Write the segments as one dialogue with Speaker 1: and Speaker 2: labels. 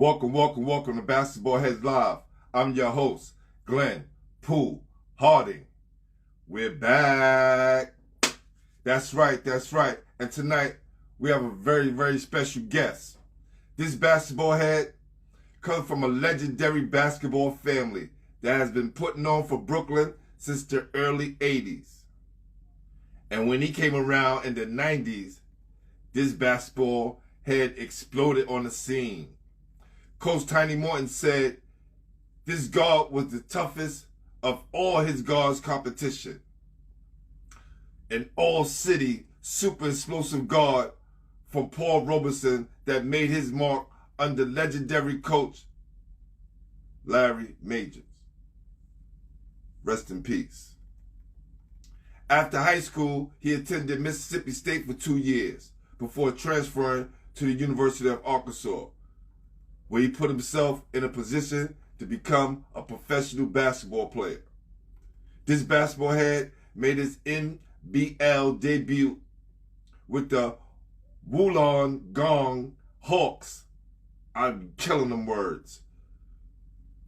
Speaker 1: Welcome to Basketball Heads Live. I'm your host, Glenn Poole Harding. We're back. That's right. And tonight, we have a very special guest. This basketball head comes from a legendary basketball family that has been putting on for Brooklyn since the early 80s. And when he came around in the 90s, this basketball head exploded on the scene. Coach Tiny Morton said this guard was the toughest of all his guards competition. An all-city, super explosive guard from Paul Robeson that made his mark under legendary coach Larry Majors. Rest in peace. After high school, he attended Mississippi State for 2 years before transferring to the University of Arkansas, where he put himself in a position to become a professional basketball player. This basketball head made his NBL debut with the Wollongong Hawks. I'm killing them words.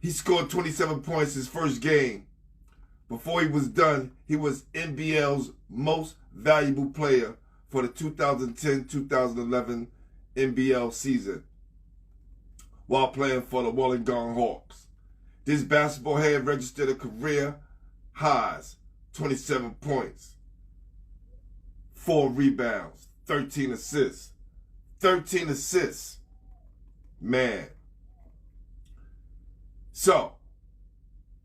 Speaker 1: He scored 27 points his first game. Before he was done, he was NBL's most valuable player for the 2010-2011 NBL season while playing for the Wollongong Hawks. This basketball head registered a career highs, 27 points, 4 rebounds, 13 assists. 13 assists. Man. So,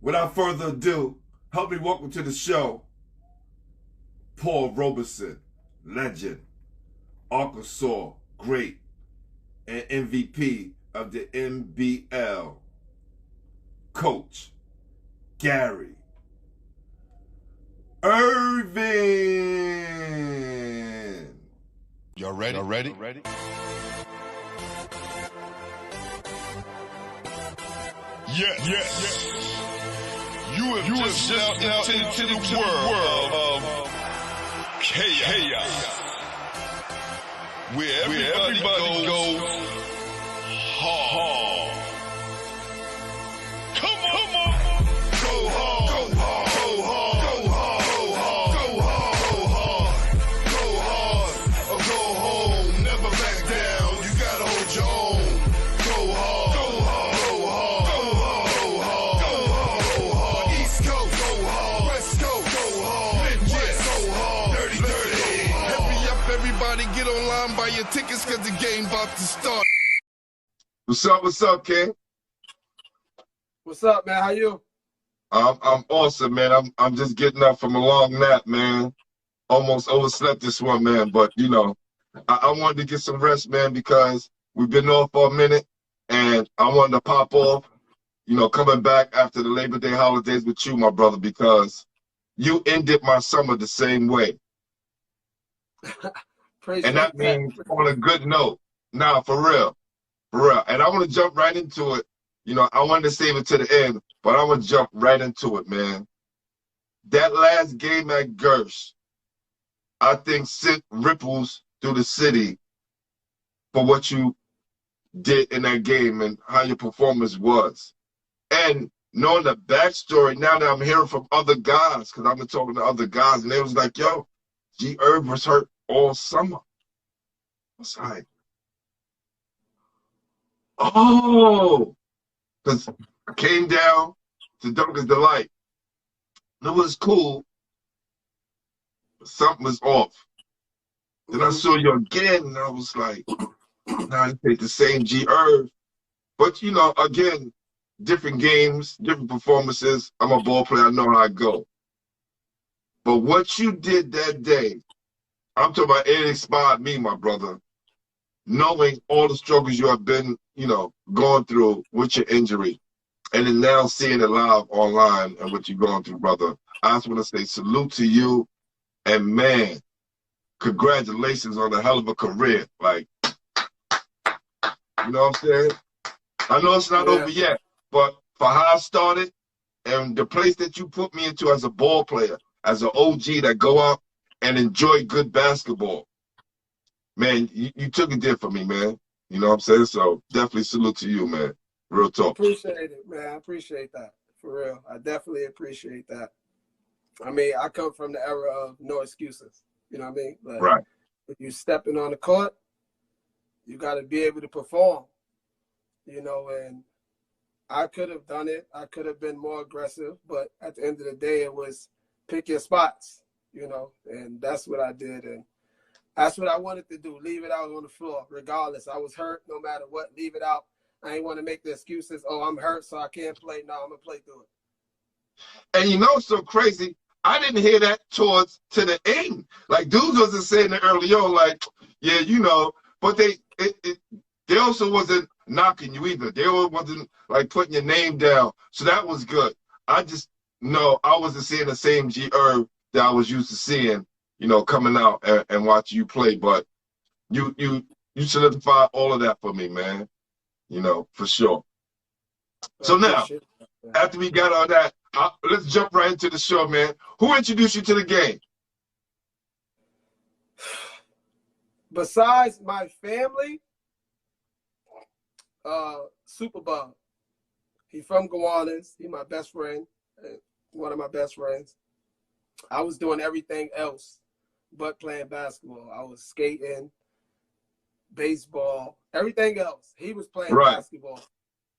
Speaker 1: without further ado, help me welcome to the show, Paul Robeson, legend, Arkansas great, and MVP of the NBL, Coach Gary Ervin.
Speaker 2: Y'all ready? Yes. You have just stepped into the world of chaos, where everybody goes hard. Come on. Go hard. Go hard. Or go home. Never back down. You gotta hold your own. Go hard. East Coast, go hard. West Coast, go hard. Midwest, go hard. Dirty. Hurry up, everybody, get online, buy your tickets, cause the game about to start.
Speaker 1: What's up, King?
Speaker 3: What's up, man? How you?
Speaker 1: I'm awesome, man. I'm just getting up from a long nap, man. Almost overslept this one, man. But you know, I wanted to get some rest, man, because we've been off for a minute, and I wanted to pop off. You know, coming back after the Labor Day holidays with you, my brother, because you ended my summer the same way, and that means on a good note. Now, for real. And I want to jump right into it. You know, I wanted to save it to the end, but I want to jump right into it, man. That last game at Gersh, I think, sent ripples through the city for what you did in that game and how your performance was. And knowing the backstory, now that I'm hearing from other guys, because I've been talking to other guys, and they was like, yo, G. Ervin was hurt all summer. I was like, oh, because I came down to Duncan's Delight. It was cool, but something was off. Then I saw you again, and I was like, now I take the same G. Erv. But, you know, again, different games, different performances. I'm a ball player. I know how I go. But what you did that day, I'm talking about, it inspired me, my brother. Knowing all the struggles you have been, you know, going through with your injury, and then now seeing it live online and what you're going through, brother. I just want to say salute to you, and man, congratulations on a hell of a career. Like, you know what I'm saying? I know it's not over yet, but for how I started and the place that you put me into as a ball player, as an OG that go out and enjoy good basketball, man, you took it there for me, man. You know what I'm saying? So definitely salute to you, man. Real talk.
Speaker 3: Appreciate it, man. I appreciate that. For real. I definitely appreciate that. I mean, I come from the era of no excuses. You know what I mean? Like,
Speaker 1: Right.
Speaker 3: if you're stepping on the court, you got to be able to perform, you know, and I could have done it. I could have been more aggressive, but at the end of the day, it was pick your spots, you know, and that's what I did. And that's what I wanted to do. Leave it out on the floor, regardless. I was hurt no matter what. Leave it out. I ain't want to make the excuses. Oh, I'm hurt, so I can't play. No, I'm going to play through it.
Speaker 1: And you know what's so crazy? I didn't hear that to the end. Like, dudes wasn't saying it early on, like, yeah, you know, but they also wasn't knocking you either. They wasn't like putting your name down. So that was good. I just know I wasn't seeing the same G Irv that I was used to seeing, you know, coming out and watching you play. But you solidified all of that for me, man. You know, for sure. So now, after we got all that, let's jump right into the show, man. Who introduced you to the game?
Speaker 3: Besides my family, Superbug. He from Gowanus. He my best friend, one of my best friends. I was doing everything else but playing basketball. I was skating, baseball, everything else. He was playing basketball.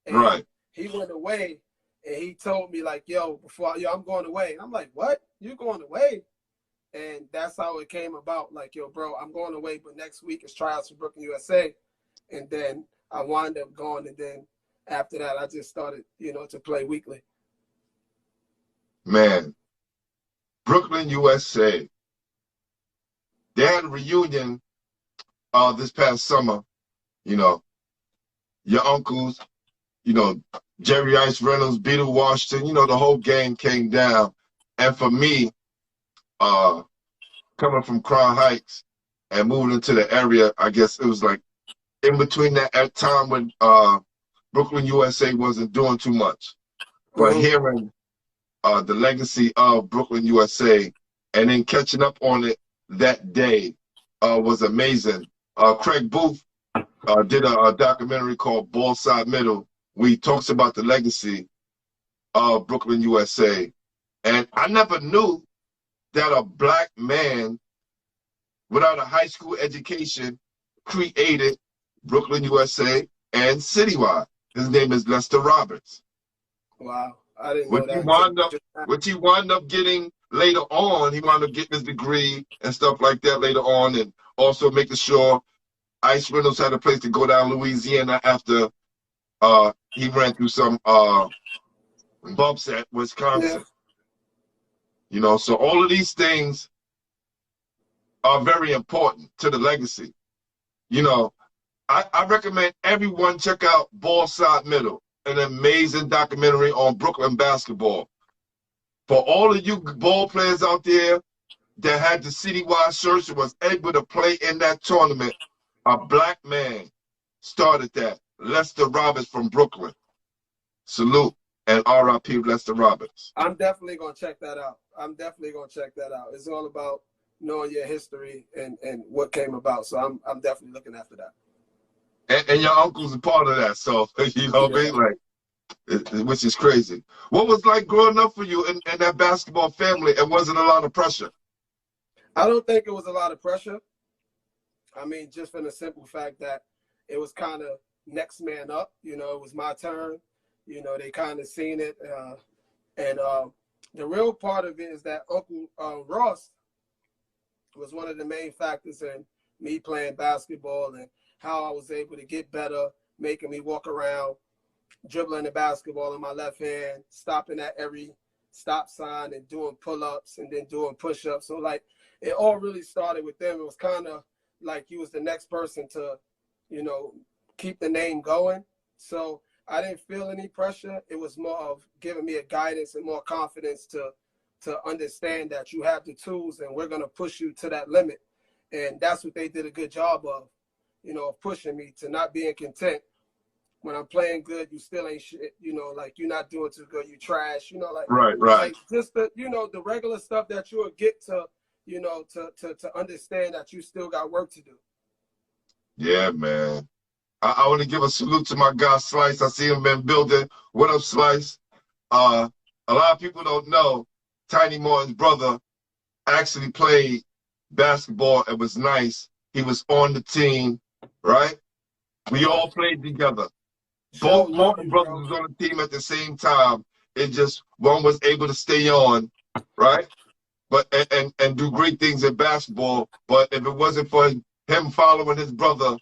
Speaker 3: And he went away, and he told me, like, yo, I'm going away. And I'm like, what? You going away? And that's how it came about. Like, yo, bro, I'm going away, but next week is tryouts for Brooklyn, USA. And then I wound up going, and then after that, I just started, you know, to play weekly.
Speaker 1: Man, Brooklyn, USA. They had a reunion this past summer. You know, your uncles, you know, Jerry Ice Reynolds, Beetle Washington, you know, the whole game came down. And for me, coming from Crown Heights and moving into the area, I guess it was like in between that time when Brooklyn, USA wasn't doing too much. But hearing the legacy of Brooklyn, USA, and then catching up on it that day was amazing. Craig Booth did a documentary called Ball Side Middle, where he talks about the legacy of Brooklyn, USA. And I never knew that a black man without a high school education created Brooklyn, USA and Citywide. His name is Lester Roberts.
Speaker 3: Wow. I didn't know that.
Speaker 1: Which he wound up getting later on. He wound up getting his degree and stuff like that later on, and also making sure Ice Reynolds had a place to go down Louisiana after he ran through some bumps at Wisconsin. Yeah. You know, so all of these things are very important to the legacy. You know, I recommend everyone check out Ball Side Middle, an amazing documentary on Brooklyn basketball. For all of you ball players out there that had the citywide shirts and was able to play in that tournament, a black man started that. Lester Roberts from Brooklyn. Salute and R.I.P. Lester Roberts.
Speaker 3: I'm definitely going to check that out. It's all about knowing your history and what came about. So I'm definitely looking after that.
Speaker 1: And your uncle's a part of that. So, you know what I mean? Like, which is crazy. What was like growing up for you in that basketball family? And wasn't a lot of pressure?
Speaker 3: I don't think it was a lot of pressure. I mean, just from the simple fact that it was kind of next man up. You know, it was my turn. You know, they kind of seen it. And the real part of it is that Uncle Ross was one of the main factors in me playing basketball and how I was able to get better, making me walk around, dribbling the basketball in my left hand, stopping at every stop sign and doing pull-ups and then doing push-ups. So, like, it all really started with them. It was kind of like you was the next person to, you know, keep the name going. So I didn't feel any pressure. It was more of giving me a guidance and more confidence to understand that you have the tools and we're going to push you to that limit. And that's what they did a good job of, you know, of pushing me to not being content. When I'm playing good, you still ain't shit, you know, like you're not doing too good, you trash, you know, like,
Speaker 1: right.
Speaker 3: Like just the, you know, the regular stuff that you'll get to, you know, to understand that you still got work to do.
Speaker 1: Yeah, man. I want to give a salute to my guy Slice. I see him in building. What up, Slice? A lot of people don't know Tiny Martin's brother actually played basketball. It was nice. He was on the team, right? We all played together. Both
Speaker 3: Love
Speaker 1: Martin
Speaker 3: you,
Speaker 1: brothers
Speaker 3: bro.
Speaker 1: was on the team at the same time. It just one was able to stay on, right? But and do great things in basketball. But if it wasn't for him following his brother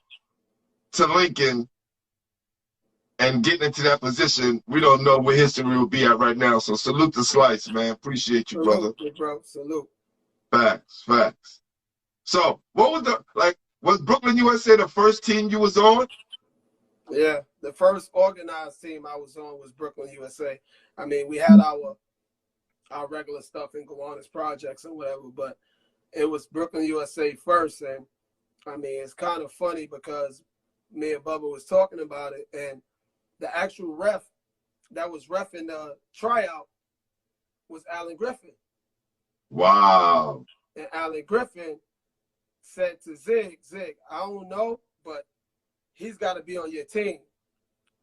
Speaker 1: to Lincoln and getting into that position, we don't know where history will be at right now. So salute to Slice, man. Appreciate you, brother.
Speaker 3: Salute, bro. Salute.
Speaker 1: Facts, facts. So what was was Brooklyn USA the first team you was on?
Speaker 3: Yeah, the first organized team I was on was Brooklyn, USA. I mean, we had our regular stuff in Gowanus projects or whatever, but it was Brooklyn, USA first. And I mean, it's kind of funny because me and Bubba was talking about it, and the actual ref that was reffing the tryout was Alan Griffin.
Speaker 1: Wow.
Speaker 3: And Alan Griffin said to Zig, I don't know, but he's got to be on your team.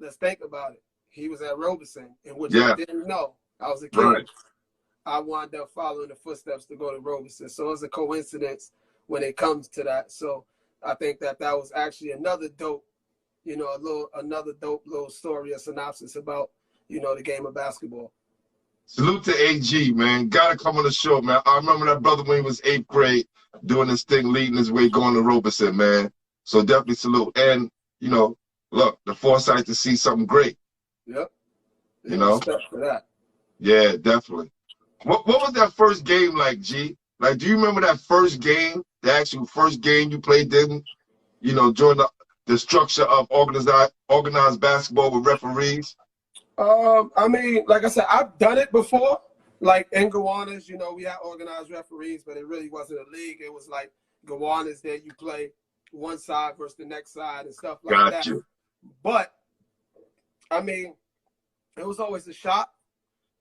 Speaker 3: Let's think about it. He was at Robeson, and which I didn't know. I was a kid.
Speaker 1: Right.
Speaker 3: I wound up following the footsteps to go to Robeson. So it's a coincidence when it comes to that. So I think that was actually another dope, another dope little story or synopsis about, the game of basketball.
Speaker 1: Salute to AG, man. Gotta come on the show, man. I remember that brother when he was 8th grade doing this thing, leading his way, going to Robeson, man. So definitely salute. And, look, the foresight to see something great.
Speaker 3: Yep.
Speaker 1: Respect
Speaker 3: for that.
Speaker 1: Yeah, definitely. What was that first game like, G? Like, do you remember that first game, the actual first game you played then, during the structure of organized basketball with referees?
Speaker 3: I mean, like I said, I've done it before. Like in Gowanus, we had organized referees, but it really wasn't a league. It was like Gowanus that you play one side versus the next side and stuff like that. But I mean, it was always a shot.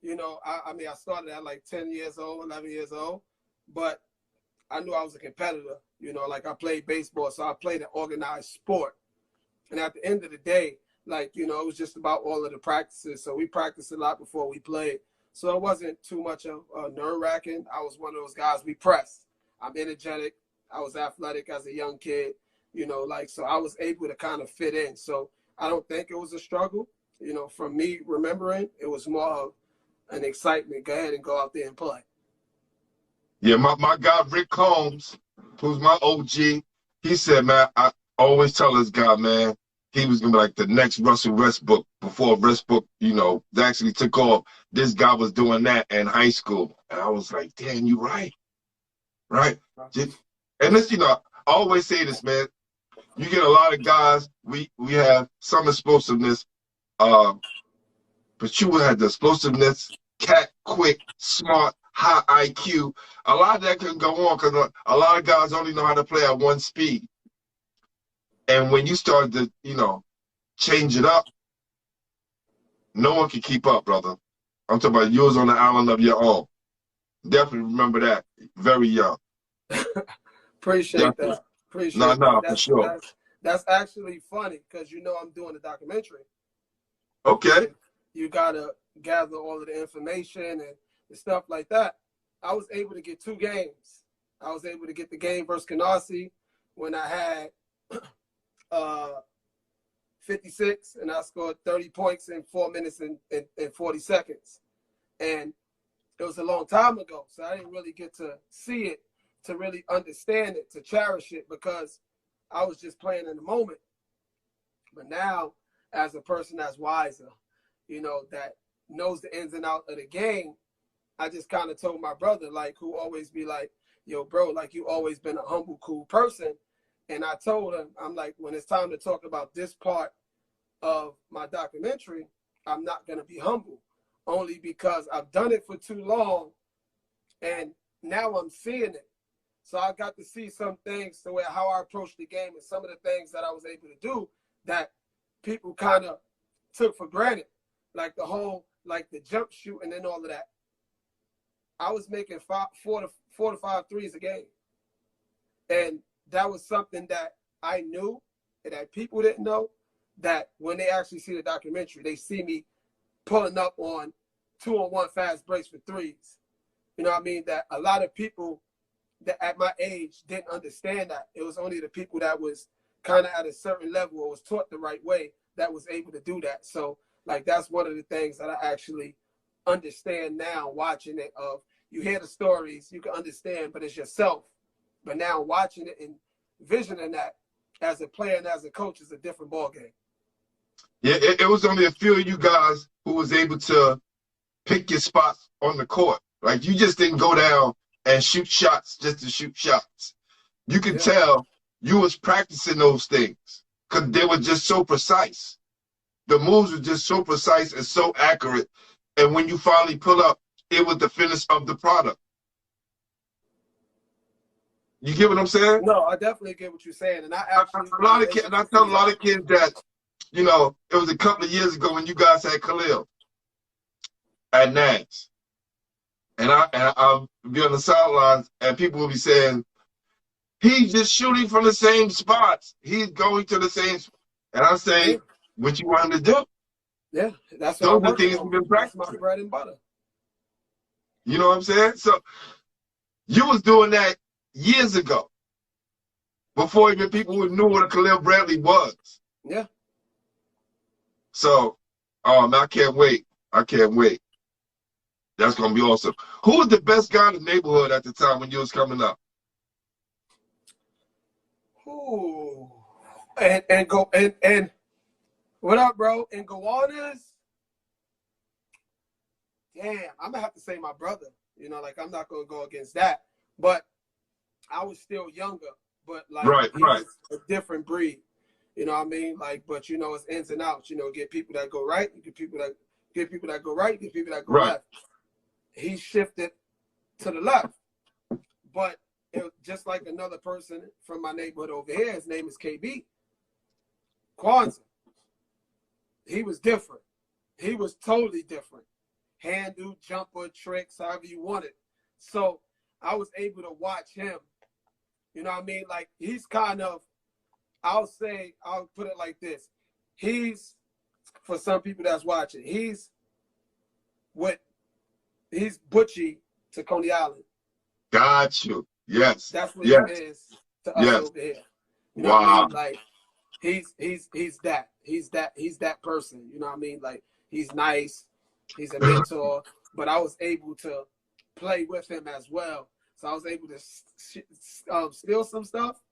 Speaker 3: I started at like 10 years old, 11 years old, but I knew I was a competitor. Like I played baseball, so I played an organized sport. And at the end of the day, like, it was just about all of the practices. So we practiced a lot before we played. So it wasn't too much of nerve-wracking. I was one of those guys, we pressed. I'm energetic. I was athletic as a young kid, so I was able to kind of fit in. So I don't think it was a struggle. From me remembering, it was more of an excitement. Go ahead and go out there and play.
Speaker 1: Yeah, my guy, Rick Combs, who's my OG, he said, man, I always tell this guy, man, he was going to be like the next Russell Westbrook before Westbrook, actually took off. This guy was doing that in high school. And I was like, damn, you right. Right? And this, I always say this, man. You get a lot of guys, we have some explosiveness, but you had the explosiveness, quick, smart, high IQ. A lot of that can go on because a lot of guys only know how to play at one speed. And when you start to, change it up, no one can keep up, brother. I'm talking about yours on the island of your own. Definitely remember that. Very young.
Speaker 3: Appreciate that. Appreciate
Speaker 1: that.
Speaker 3: For sure. That's actually funny because I'm doing a documentary.
Speaker 1: Okay.
Speaker 3: And you gotta gather all of the information and stuff like that. I was able to get 2 games. I was able to get the game versus Canarsie when I had 56 and I scored 30 points in 4 minutes and 40 seconds. And it was a long time ago, so I didn't really get to see it, to really understand it, to cherish it, because I was just playing in the moment. But now, as a person that's wiser, that knows the ins and outs of the game, I just kind of told my brother, like, who always be like, yo, bro, like, you always been a humble, cool person. And I told him, I'm like, when it's time to talk about this part of my documentary, I'm not going to be humble, only because I've done it for too long and now I'm seeing it. So I got to see some things to where how I approach the game and some of the things that I was able to do that people kind of took for granted, like the whole, like the jump shooting and all of that. I was making 4 to 5 threes a game. And that was something that I knew and that people didn't know. that when they actually see the documentary, they see me pulling up on 2-on-1 fast breaks for threes. You know what I mean? That a lot of people that at my age didn't understand that. It was only the people that was kind of at a certain level or was taught the right way that was able to do that. So like that's one of the things that I actually understand now watching it. Of you hear the stories, you can understand, but it's yourself. But now watching it and visioning that as a player and as a coach is a different ballgame.
Speaker 1: Yeah, it was only a few of you guys who was able to pick your spots on the court. Like, you just didn't go down and shoot shots just to shoot shots. You could tell you was practicing those things because they were just so precise. The moves were just so precise and so accurate. And when you finally pull up, it was the finish of the product. You get what I'm saying?
Speaker 3: No, I definitely get what you're saying. And I actually
Speaker 1: a lot of kids, and I tell a lot of kids that, you know, it was a couple of years ago when you guys had Khalil at Nance. And I'll be on the sidelines and people will be saying, he's just shooting from the same spots. He's going to the same. And I say, what you want him to do?
Speaker 3: Yeah, that's
Speaker 1: those
Speaker 3: what
Speaker 1: are the things we've been practicing.
Speaker 3: That's my bread and butter.
Speaker 1: You know what I'm saying? So you was doing that years ago, before even people knew what a Khalil Bradley was.
Speaker 3: Yeah.
Speaker 1: So, man, I can't wait. I can't wait. That's gonna be awesome. Who was the best guy in the neighborhood at the time when you was coming up?
Speaker 3: Ooh. And what up, bro? And Gowanus? Damn, I'm gonna have to say my brother. You know, like I'm not gonna go against that. But I was still younger, but like he was a different breed. You know what I mean? Like, but you know, it's ins and outs. You know, get people that go right, get people that go right, get people that go left. He shifted to the left, but it was just like another person from my neighborhood over here. His name is KB Kwanzaa. He was different. He was totally different. Handle, jumper, tricks, however you want it. So I was able to watch him. You know what I mean? Like he's kind of, I'll put it like this. He's, for some people that's watching, he's Butchie to Coney Island.
Speaker 1: Got you. Yes.
Speaker 3: That's what he is to us over here. You know what I mean? Like he's that person. You know what I mean? Like he's nice. He's a mentor. But I was able to play with him as well. So I was able to steal some stuff,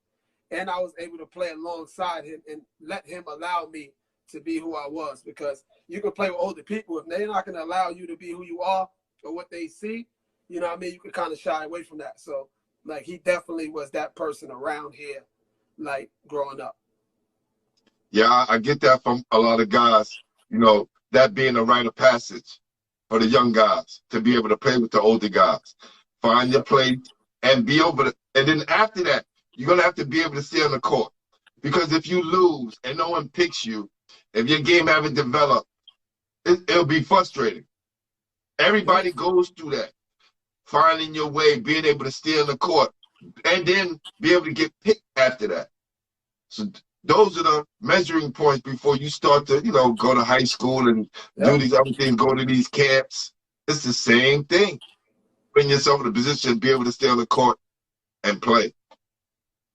Speaker 3: and I was able to play alongside him and let him allow me to be who I was. Because you can play with older people. If they're not going to allow you to be who you are or what they see, you know what I mean? You can kind of shy away from that. So, like, he definitely was that person around here, like, growing up.
Speaker 1: Yeah, I get that from a lot of guys, you know, that being a rite of passage for the young guys to be able to play with the older guys. Find your place and be over it. And then after that, you're going to have to be able to stay on the court. Because if you lose and no one picks you, if your game haven't developed, it'll be frustrating. Everybody goes through that. Finding your way, being able to stay on the court, and then be able to get picked after that. So those are the measuring points before you start to, you know, go to high school and do these other things, go to these camps. It's the same thing. Bring yourself in a position to be able to stay on the court and play.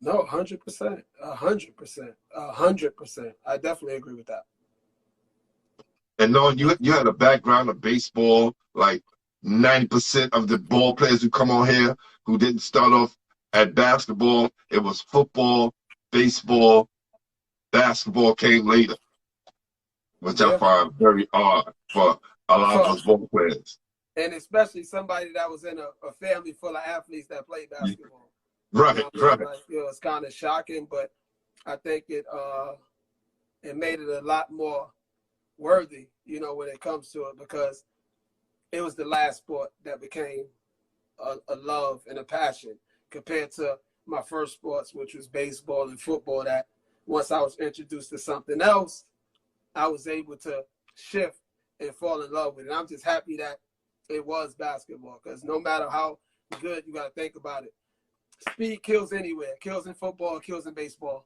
Speaker 3: No, 100%. 100%. 100%. I definitely agree with that.
Speaker 1: And knowing you had a background of baseball, like 90% of the ball players who come on here who didn't start off at basketball, it was football, baseball, basketball came later, which I find very odd for a lot of us ball players.
Speaker 3: And especially somebody that was in a family full of athletes that played basketball.
Speaker 1: Right,
Speaker 3: you know,
Speaker 1: right.
Speaker 3: Like, you know, it's kind of shocking, but I think it made it a lot more worthy, you know, when it comes to it, because it was the last sport that became a love and a passion compared to my first sports, which was baseball and football, that once I was introduced to something else, I was able to shift and fall in love with it. And I'm just happy that it was basketball, because no matter how good, you got to think about it. Speed kills anywhere. Kills in football, kills in baseball.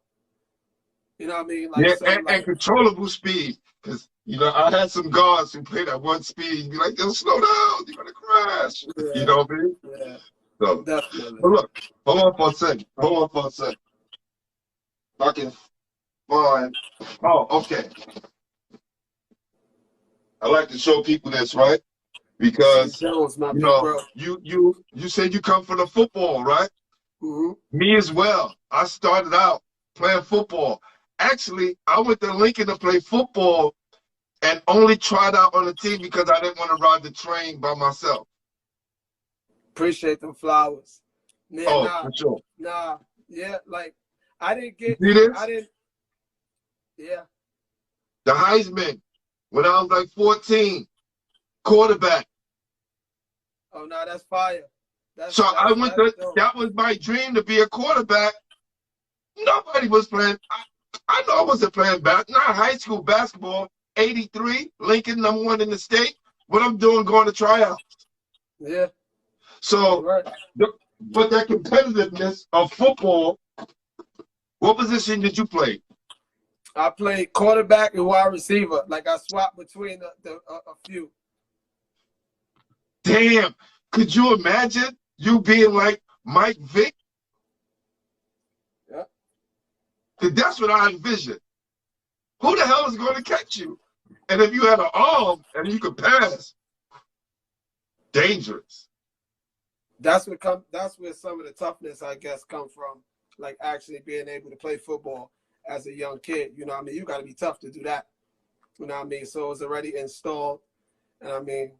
Speaker 3: You know what I mean? Like
Speaker 1: Yeah,
Speaker 3: so,
Speaker 1: and
Speaker 3: like
Speaker 1: controllable speed. Because, you know, I had some guards who played at one speed. Be like, yo, slow down. You're going to crash. You
Speaker 3: yeah,
Speaker 1: know what I mean?
Speaker 3: yeah,
Speaker 1: So,
Speaker 3: definitely.
Speaker 1: but look, hold on for a second. Hold on for a second. If I can find. Oh, okay. I like to show people this, right?
Speaker 3: C.
Speaker 1: Because,
Speaker 3: Jones, my
Speaker 1: you
Speaker 3: big
Speaker 1: know,
Speaker 3: bro.
Speaker 1: you said you come from the football, right?
Speaker 3: Hmm.
Speaker 1: Me as well. I started out playing football. Actually, I went to Lincoln to play football and only tried out on the team because I didn't want to ride the train by myself.
Speaker 3: Appreciate them flowers. Yeah,
Speaker 1: Oh, for sure.
Speaker 3: yeah, like
Speaker 1: You see this?
Speaker 3: I didn't, yeah.
Speaker 1: The Heisman, when I was like 14, quarterback.
Speaker 3: Oh no, that's fire.
Speaker 1: So I went
Speaker 3: That's
Speaker 1: to,
Speaker 3: dope.
Speaker 1: that was my dream to be a quarterback. Nobody was playing. I know I wasn't playing not high school basketball. 83, Lincoln, #1 in the state. What I'm doing, going to tryouts.
Speaker 3: Yeah, you're
Speaker 1: So,
Speaker 3: right.
Speaker 1: but that competitiveness of football, what position did you play?
Speaker 3: I played quarterback and wide receiver. Like I swapped between a few.
Speaker 1: Damn, could you imagine you being like Mike Vick?
Speaker 3: Yeah.
Speaker 1: Because that's what I envision. Who the hell is going to catch you? And if you had an arm and you could pass, dangerous.
Speaker 3: That's where some of the toughness, I guess, come from. Like actually being able to play football as a young kid. You know what I mean? You got to be tough to do that. You know what I mean? So it's already installed. And I mean,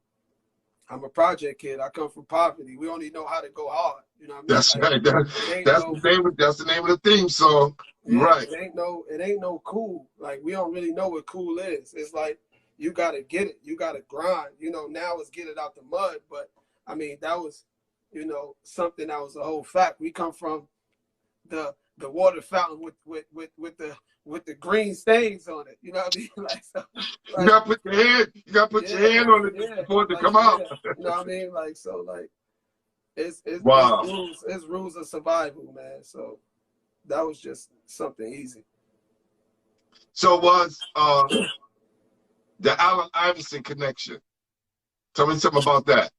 Speaker 3: I'm a project kid. I come from poverty. We only know how to go hard. You know what I mean?
Speaker 1: That's
Speaker 3: Like
Speaker 1: right.
Speaker 3: it ain't
Speaker 1: That's
Speaker 3: no
Speaker 1: the name of the theme song. You're
Speaker 3: yeah,
Speaker 1: right.
Speaker 3: it ain't no cool. Like we don't really know what cool is. It's like you gotta get it. You gotta grind. You know, now it's get it out the mud. But I mean, that was, you know, something that was a whole fact. We come from the water fountain with the green stains on it. You know what I mean? Like, so,
Speaker 1: You
Speaker 3: like
Speaker 1: gotta put your hand on it
Speaker 3: yeah,
Speaker 1: for it to
Speaker 3: like
Speaker 1: come out.
Speaker 3: yeah. You know what I mean? Like so, like it's
Speaker 1: Wow.
Speaker 3: it's rules of survival, man. So that was just something easy.
Speaker 1: So was the Allen Iverson connection. Tell me something about that.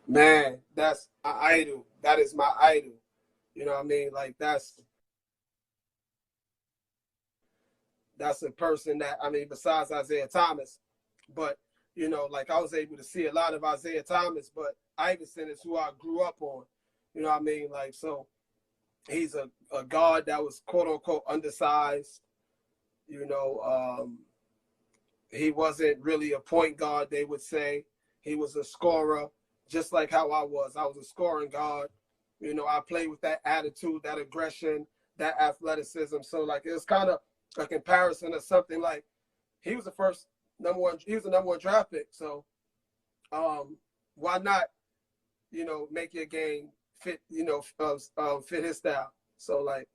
Speaker 3: Man, that's an idol. That is my idol. You know what I mean? Like that's a person that, I mean, besides Isaiah Thomas, but you know, like I was able to see a lot of Isaiah Thomas, but Iverson is who I grew up on. You know what I mean? Like, so he's a guard that was quote unquote undersized. You know, he wasn't really a point guard, they would say. He was a scorer, just like how I was. I was a scoring guard. You know, I played with that attitude, that aggression, that athleticism. So like it was kind of a comparison of something like he was the first he was the #1 draft pick. So why not, you know, make your game fit, you know, fit his style. So like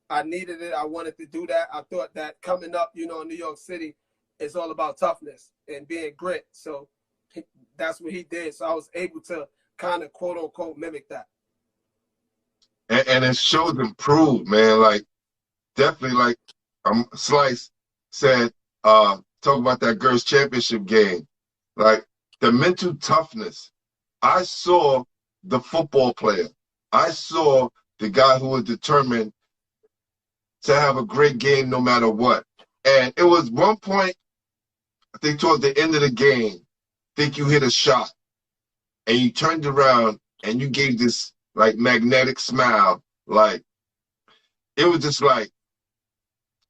Speaker 3: I needed it. I wanted to do that. I thought that coming up, you know, in New York City, it's all about toughness and being grit. So that's what he did. So I was able to kind of quote unquote mimic that.
Speaker 1: And it shows improved, man. Like definitely like Slice said, talk about that girls championship game. Like the mental toughness. I saw the football player. I saw the guy who was determined to have a great game no matter what. And it was one point, I think towards the end of the game, I think you hit a shot and you turned around and you gave this like magnetic smile. Like it was just like,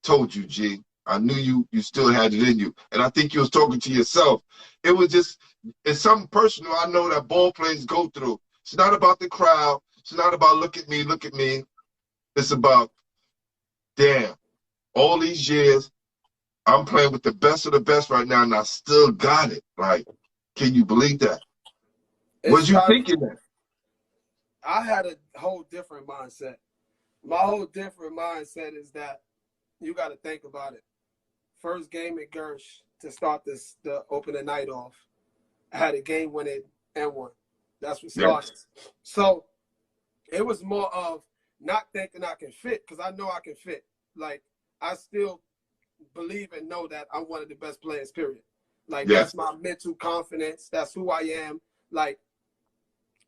Speaker 1: told you, G. I knew you still had it in you. And I think you was talking to yourself. It was just, it's something personal I know that ball players go through. It's not about the crowd. It's not about look at me, look at me. It's about, damn, all these years, I'm playing with the best of the best right now, and I still got it. Like, can you believe that? Was you thinking that?
Speaker 3: I had a whole different mindset. My whole different mindset is that you got to think about it. First game at Gersh to start the opening night off. I had a game winning N1. That's what started.
Speaker 1: Yes.
Speaker 3: So it was more of not thinking I can fit, because I know I can fit. Like, I still believe and know that I'm one of the best players, period. Like, that's my mental confidence. That's who I am. Like,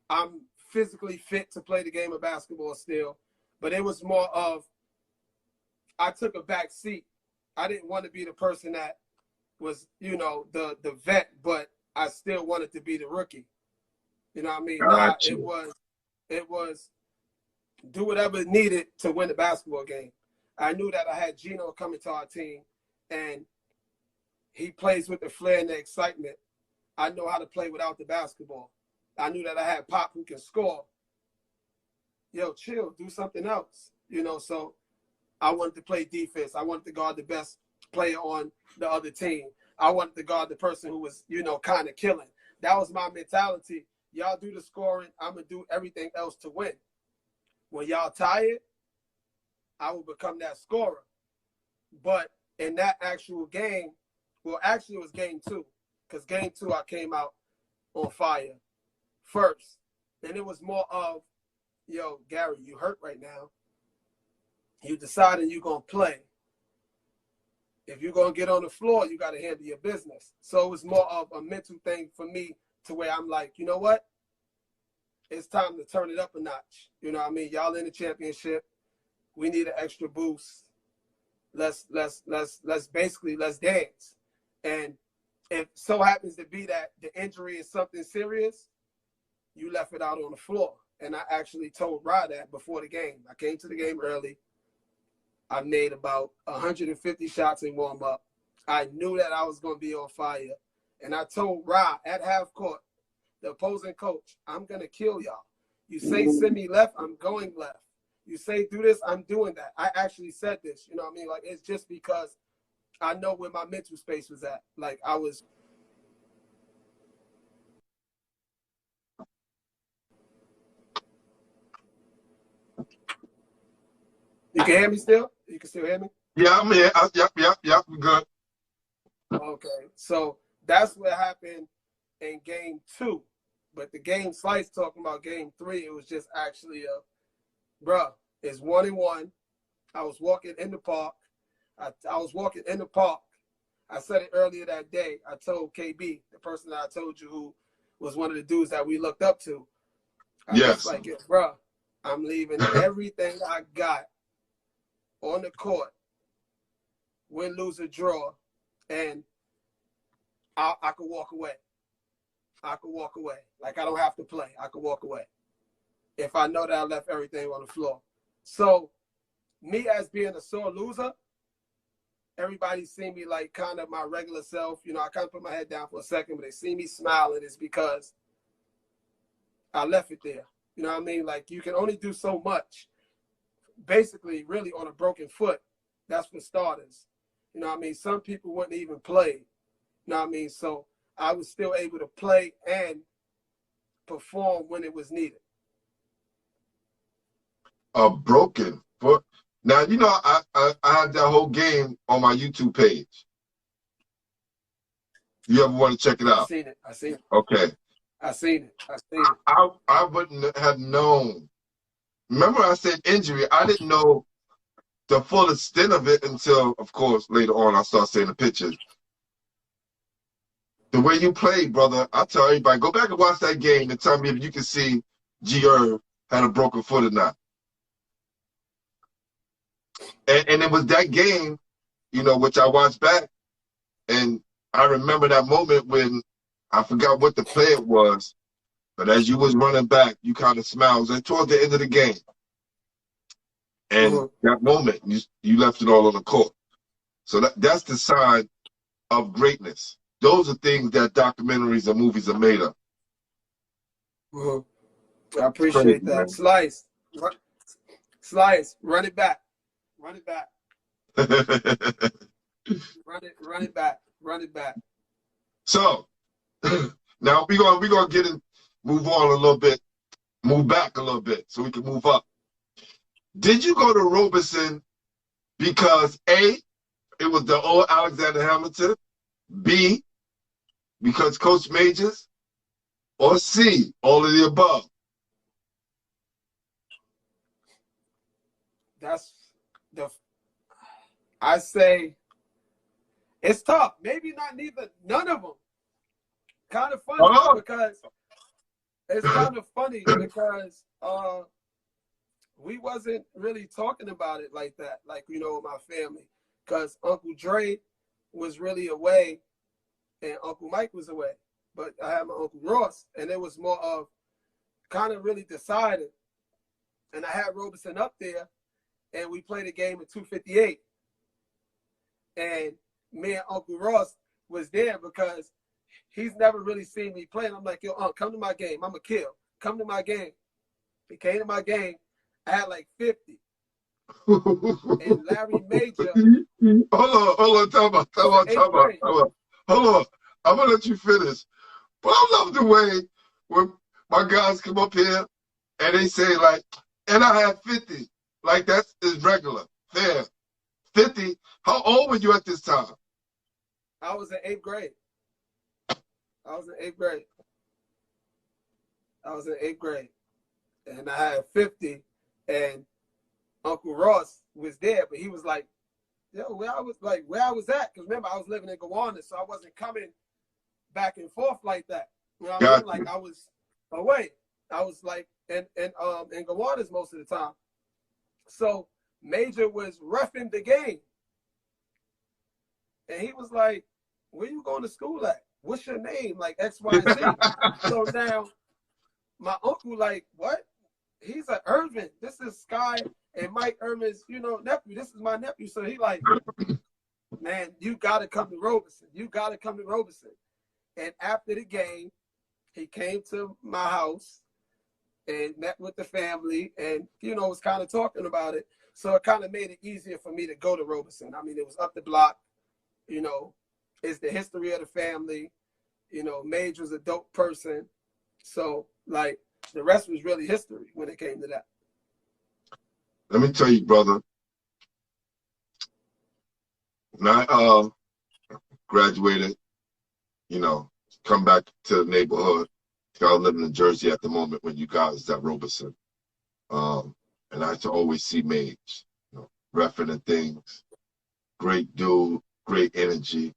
Speaker 3: I'm physically fit to play the game of basketball still. But it was more of, I took a back seat. I didn't want to be the person that was, you know, the vet, but I still wanted to be the rookie. You know what I mean? It was do whatever needed to win the basketball game. I knew that I had Gino coming to our team, and he plays with the flair and the excitement. I know how to play without the basketball. I knew that I had Pop who can score. Yo, chill, do something else. You know, so I wanted to play defense. I wanted to guard the best player on the other team. I wanted to guard the person who was, you know, kind of killing. That was my mentality. Y'all do the scoring. I'm going to do everything else to win. When y'all tired, I will become that scorer. But in that actual game, well, actually it was game 2, because game 2 I came out on fire first. And it was more of, yo, Gary, you hurt right now. You deciding you're going to play. If you're going to get on the floor, you got to handle your business. So it was more of a mental thing for me, to where I'm like, you know what? It's time to turn it up a notch. You know what I mean? Y'all in the championship. We need an extra boost. Let's basically dance. And if so happens to be that the injury is something serious, you left it out on the floor. And I actually told Rod that before the game. I came to the game early. I made about 150 shots in warm-up. I knew that I was going to be on fire. And I told Rod at half court, the opposing coach, I'm going to kill y'all. You say send me left, I'm going left. You say do this, I'm doing that. I actually said this, you know what I mean? Like, it's just because I know where my mental space was at. Like, I was. You can hear me still? You can still hear me?
Speaker 1: Yeah, I'm here. Yep, we're good.
Speaker 3: Okay, so that's what happened in game 2. But the game Slice talking about game 3, it was just actually bruh, it's 1-1. I was walking in the park. I was walking in the park. I said it earlier that day. I told KB, the person that I told you who was one of the dudes that we looked up to. I was like, bruh, I'm leaving everything I got on the court, win, lose, or draw, and I could walk away. I could walk away. Like, I don't have to play. I could walk away if I know that I left everything on the floor. So me as being a sore loser, everybody see me like kind of my regular self. You know, I kind of put my head down for a second, but they see me smiling. It's because I left it there. You know what I mean? Like, you can only do so much, basically, really on a broken foot. That's for starters. You know what I mean? Some people wouldn't even play. You know what I mean? So I was still able to play and perform when it was needed.
Speaker 1: A broken foot. Now, you know, I had that whole game on my YouTube page. You ever want to check it out?
Speaker 3: I seen it.
Speaker 1: Okay.
Speaker 3: I seen it.
Speaker 1: I wouldn't have known. Remember I said injury. I didn't know the full extent of it until, of course, later on I started seeing the pictures. The way you played, brother, I tell everybody, go back and watch that game and tell me if you can see G. Irv had a broken foot or not. And it was that game, you know, which I watched back, and I remember that moment when I forgot what the play it was, but as you was running back, you kind of smiled. And towards the end of the game, and that moment, you left it all on the court. So that's the sign of greatness. Those are things that documentaries and movies are made of.
Speaker 3: I appreciate that. Man. Slice, run it back. Run it back. Run it back.
Speaker 1: So now we're gonna move on a little bit, move back a little bit so we can move up. Did you go to Robeson because A, it was the old Alexander Hamilton, B, because Coach Majors, or C, all of the above?
Speaker 3: that's the, I say it's tough. Maybe not none of them. Kind of funny because it's kind of funny because we wasn't really talking about it like that, like, you know, with my family, because Uncle Dre was really away and Uncle Mike was away. But I had my Uncle Ross, and it was more of kind of really decided. And I had Robeson up there, and we played a game at 258. And me and Uncle Ross was there because he's never really seen me play. And I'm like, yo, come to my game. I'm a kill. Come to my game. He came to my game. I had like 50. And Larry Major.
Speaker 1: Hold on. Tell me. Hold on. I'm going to let you finish. But I love the way when my guys come up here and they say, like, and I had 50. Like, that is regular. Fair. 50. How old were you at this time?
Speaker 3: I was in 8th grade. And I had 50. And Uncle Ross was there, but he was like, yo, where I was at? Because remember, I was living in Gowanus, so I wasn't coming back and forth like that. You know what I mean? Like, I was away. I was like in Gowanus most of the time. So Major was reffing the game. And he was like, where you going to school at? What's your name? Like X, Y, Z. So now my uncle like, what? He's an Ervin. This is Sky and Mike Ervin's, you know, nephew. This is my nephew. So he like, man, you got to come to Robeson. And after the game, he came to my house and met with the family and, you know, was kind of talking about it. So it kind of made it easier for me to go to Robeson. I mean, it was up the block, you know, it's the history of the family. You know, Mage was a dope person. So, like, the rest was really history when it came to that.
Speaker 1: Let me tell you, brother. When I graduated, you know, come back to the neighborhood. I was living in Jersey at the moment when you guys was at Robeson. And I used to always see Mage, you know, reffing and things. Great dude, great energy.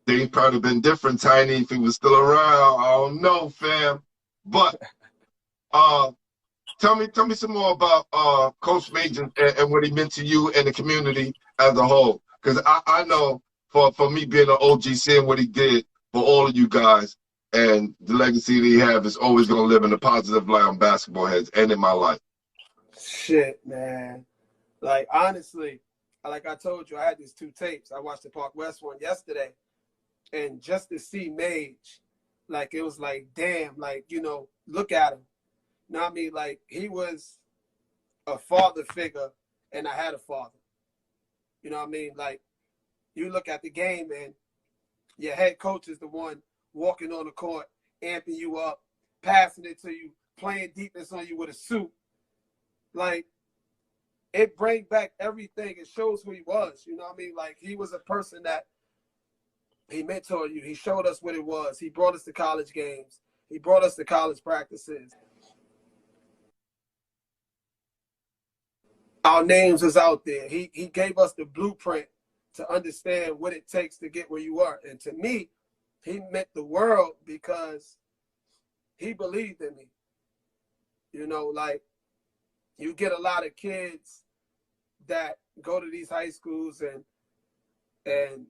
Speaker 1: Things probably have been different, Tiny, if he was still around. I don't know, fam. But tell me some more about Coach Mage and what he meant to you and the community as a whole. Because I know for me being an OG, seeing what he did for all of you guys and the legacy that he have is always going to live in a positive light on basketball heads and in my life.
Speaker 3: Shit, man. Like, honestly, like I told you, I had these 2 tapes. I watched the Park West one yesterday. And just to see Mage, like, it was like, damn, like, you know, look at him. You know what I mean? Like, he was a father figure, and I had a father. You know what I mean? Like, you look at the game, and your head coach is the one walking on the court, amping you up, passing it to you, playing defense on you with a suit. Like, it brings back everything. It shows who he was. You know what I mean? Like, he was a person that he mentored you. He showed us what it was. He brought us to college games. He brought us to college practices. Our names was out there. He gave us the blueprint to understand what it takes to get where you are. And to me, he meant the world because he believed in me. You know, like, you get a lot of kids that go to these high schools and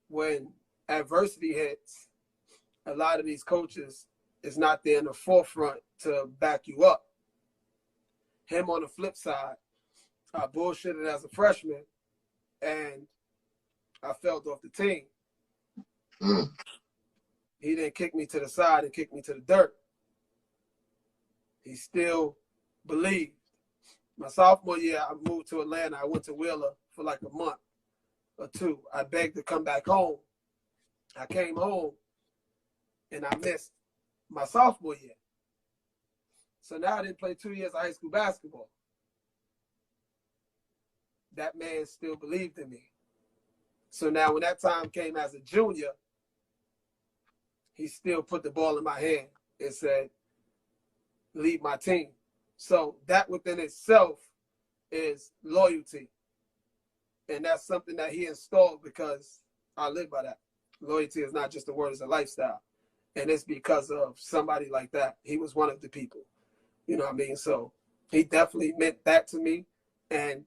Speaker 3: when adversity hits, a lot of these coaches is not there in the forefront to back you up. Him on the flip side, I bullshitted as a freshman and I fell off the team. He didn't kick me to the side and kick me to the dirt. He still believed. My sophomore year, I moved to Atlanta. I went to Wheeler for like a month or 2. I begged to come back home. I came home and I missed my sophomore year. So now I didn't play 2 years of high school basketball. That man still believed in me. So now when that time came as a junior, he still put the ball in my hand and said, lead my team. So that within itself is loyalty. And that's something that he installed because I live by that. Loyalty is not just a word, it's a lifestyle. And it's because of somebody like that. He was one of the people. You know what I mean? So he definitely meant that to me. And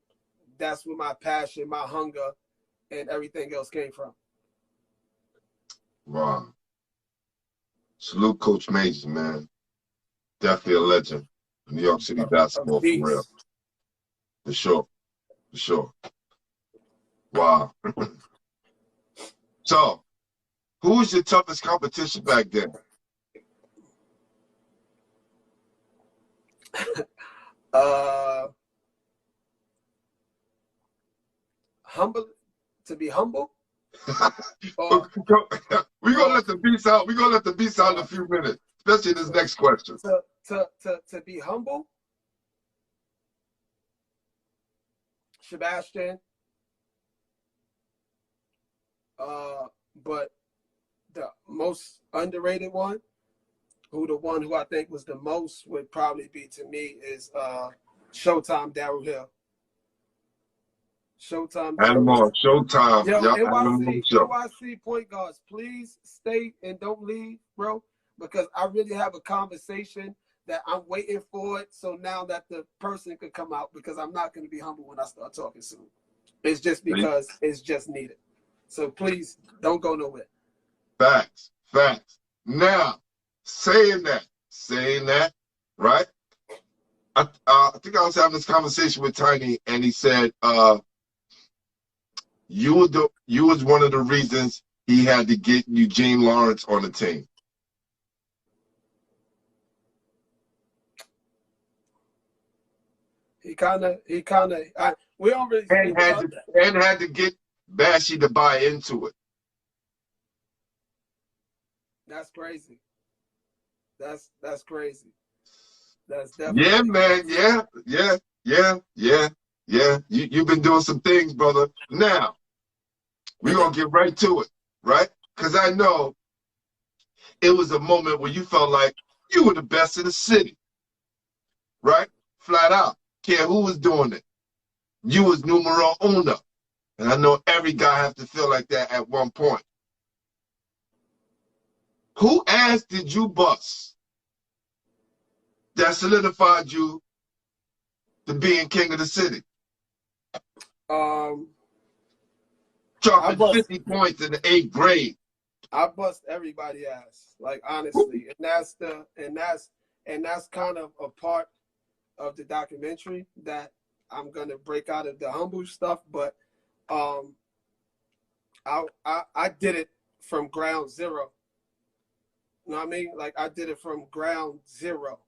Speaker 3: that's where my passion, my hunger, and everything else came from.
Speaker 1: Wow. Salute Coach Major, man. Definitely a legend. New York City basketball, for real. For sure. For sure. Wow. So, who was your toughest competition back then?
Speaker 3: Humble, to be humble.
Speaker 1: We're gonna let the beats out. We're gonna let the beats out in a few minutes, especially this next question.
Speaker 3: To be humble, Sebastian. But the most underrated one, the one who I think was the most would probably be to me is Showtime Darryl Hill. Showtime Darryl Hill.
Speaker 1: Showtime.
Speaker 3: Yo,
Speaker 1: Yep,
Speaker 3: NYC point guards, please stay and don't leave, bro, because I really have a conversation that I'm waiting for it. So now that the person could come out, because I'm not going to be humble when I start talking soon. It's just because it's just needed. So please don't go nowhere.
Speaker 1: Facts. Now, saying that, right? I think I was having this conversation with Tiny, and he said, you was one of the reasons he had to get Eugene Lawrence on the team.
Speaker 3: We don't really speak about that.
Speaker 1: And had to get Bashy to buy into it.
Speaker 3: That's crazy. That's crazy. That's definitely
Speaker 1: yeah, man.
Speaker 3: Crazy.
Speaker 1: Yeah. You've been doing some things, brother. Now, we're gonna get right to it, right? Because I know it was a moment where you felt like you were the best in the city, right? Flat out. Care who was doing it. You was numero uno. And I know every guy has to feel like that at one point. Who ass did you bust that solidified you to being king of the city? Dropping 50 points in the 8th grade.
Speaker 3: I bust everybody ass, like honestly. And that's kind of a part of the documentary that I'm gonna break out of the humble stuff, but I did it from ground zero. You know what I mean? Like I did it from ground zero.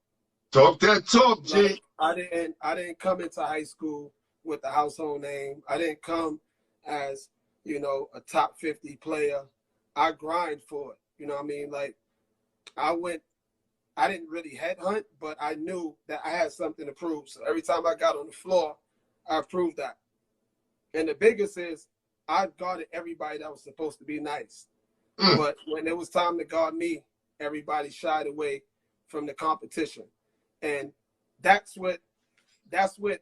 Speaker 1: Talk that talk, G.
Speaker 3: Like, I didn't come into high school with a household name. I didn't come as, a top 50 player. I grind for it. You know what I mean? Like I didn't really headhunt, but I knew that I had something to prove. So every time I got on the floor, I proved that. And the biggest is I guarded everybody that was supposed to be nice. But when it was time to guard me, everybody shied away from the competition. And that's what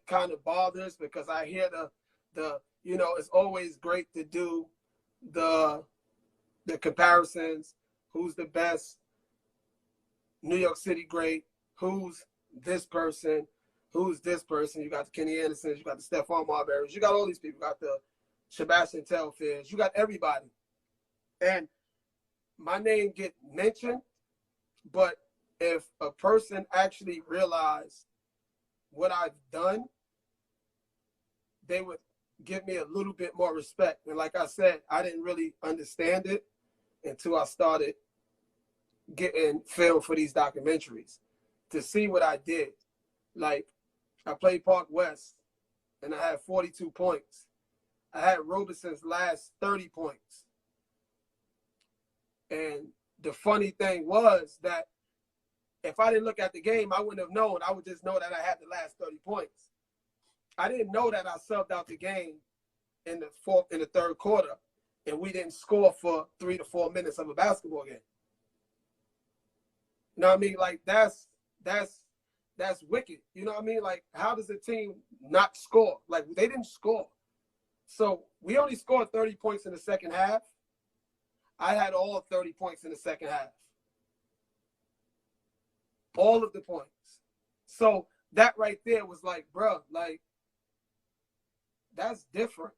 Speaker 3: kind of bothers, because I hear the it's always great to do the comparisons, who's the best New York City great, who's this person, who's this person. You got the Kenny Andersons, you got the Stephon Marbury's, you got all these people, you got the Sebastian Telfairs, you got everybody. And my name get mentioned, but if a person actually realized what I've done, they would give me a little bit more respect. And like I said, I didn't really understand it until I started getting film for these documentaries to see what I did. Like I played Park West and I had 42 points. I had Robeson's last 30 points. And the funny thing was that if I didn't look at the game, I wouldn't have known. I would just know that I had the last 30 points. I didn't know that I subbed out the game in the third quarter, and we didn't score for 3 to 4 minutes of a basketball game. You know what I mean? Like that's that's wicked. You know what I mean? Like, how does a team not score? Like, they didn't score. So we only scored 30 points in the second half. I had all 30 points in the second half. All of the points. So that right there was like, bro, like, that's different.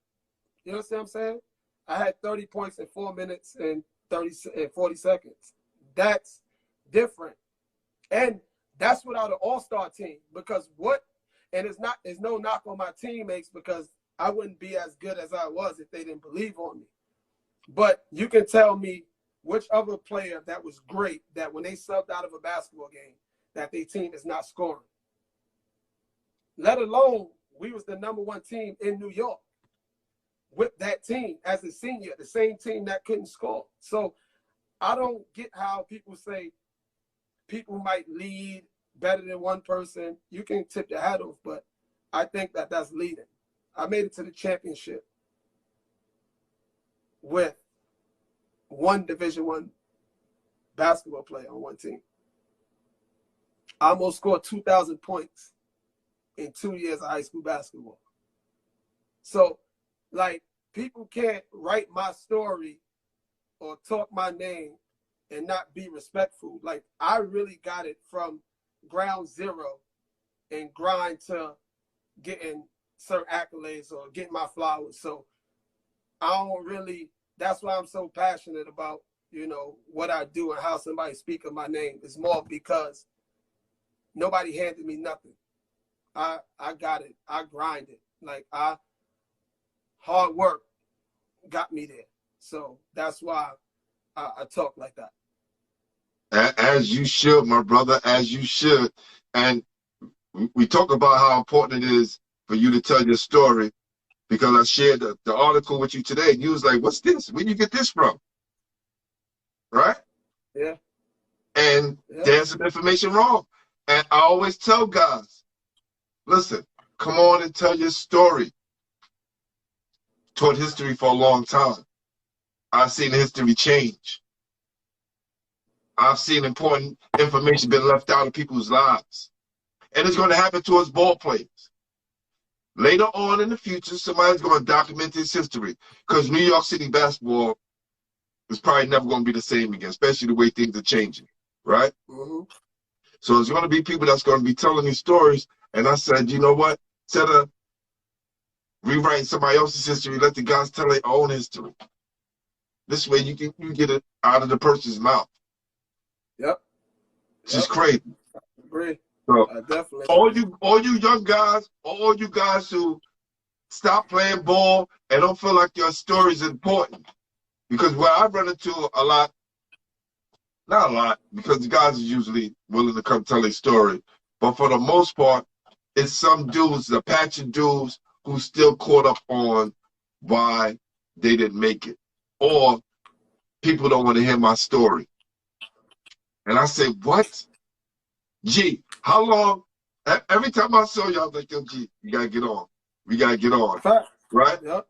Speaker 3: You know what I'm saying? I had 30 points in 4 minutes and 40 seconds. That's different. And that's without an all-star team. Because it's no knock on my teammates, because I wouldn't be as good as I was if they didn't believe on me. But you can tell me which other player that was great, that when they subbed out of a basketball game, that their team is not scoring. Let alone, we was the #1 team in New York with that team as a senior, the same team that couldn't score. So I don't get how people say people might lead better than one person. You can tip your hat off, but I think that that's leading. I made it to the championship with one Division I basketball player on one team. I almost scored 2,000 points in 2 years of high school basketball. So, like, people can't write my story or talk my name and not be respectful. Like, I really got it from ground zero and grind to getting certain accolades or getting my flowers. So I don't really, that's why I'm so passionate about, you know, what I do and how somebody speak of my name. It's more because nobody handed me nothing. I got it. I grinded. Like, hard work got me there. So that's why I talk like that.
Speaker 1: As you should, my brother, as you should. And we talk about how important it is for you to tell your story, because I shared the article with you today, and you was like, what's this? Where you get this from? Right?
Speaker 3: Yeah.
Speaker 1: And there's some information wrong. And I always tell guys, listen, come on and tell your story. Taught history for a long time. I've seen history change. I've seen important information been left out of people's lives. And it's going to happen to us ball players. Later on in the future, somebody's going to document this history, because New York City basketball is probably never going to be the same again, especially the way things are changing, right?
Speaker 3: Mm-hmm.
Speaker 1: So there's going to be people that's going to be telling these stories. And I said, you know what? Instead of rewriting somebody else's history, let the guys tell their own history. This way you get it out of the person's mouth.
Speaker 3: Yep.
Speaker 1: It's just crazy.
Speaker 3: I agree.
Speaker 1: So
Speaker 3: Definitely.
Speaker 1: all you young guys, all you guys who stop playing ball and don't feel like your story is important, because where I run into a lot, not a lot, because the guys are usually willing to come tell their story, but for the most part, it's some dudes, the patchy dudes, who still caught up on why they didn't make it, or people don't want to hear my story. And I say, what? G, how long? Every time I saw you, I was like, yo, G, you gotta get on. We gotta get on. Right?
Speaker 3: Yep.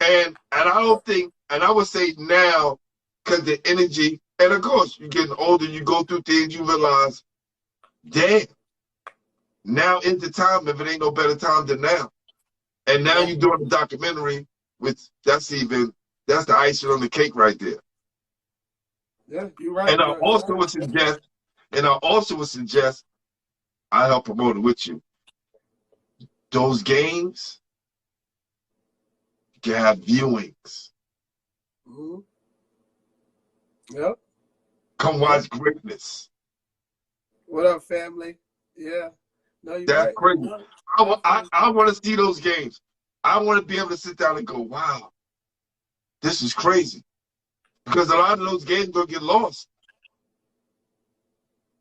Speaker 1: And I don't think, and I would say now, because the energy, and of course, you're getting older, you go through things, you realize, damn, now is the time, if it ain't no better time than now. And now you're doing a documentary with, that's the icing on the cake right there.
Speaker 3: Yeah, you're right.
Speaker 1: And I also would suggest, I help promote it with you. Those games can have viewings.
Speaker 3: Mm-hmm. Yep.
Speaker 1: Come watch greatness.
Speaker 3: What up, family? Yeah. No, you're
Speaker 1: That's
Speaker 3: right.
Speaker 1: crazy. I want to see those games. I want to be able to sit down and go, wow, this is crazy. Because a lot of those games will get lost.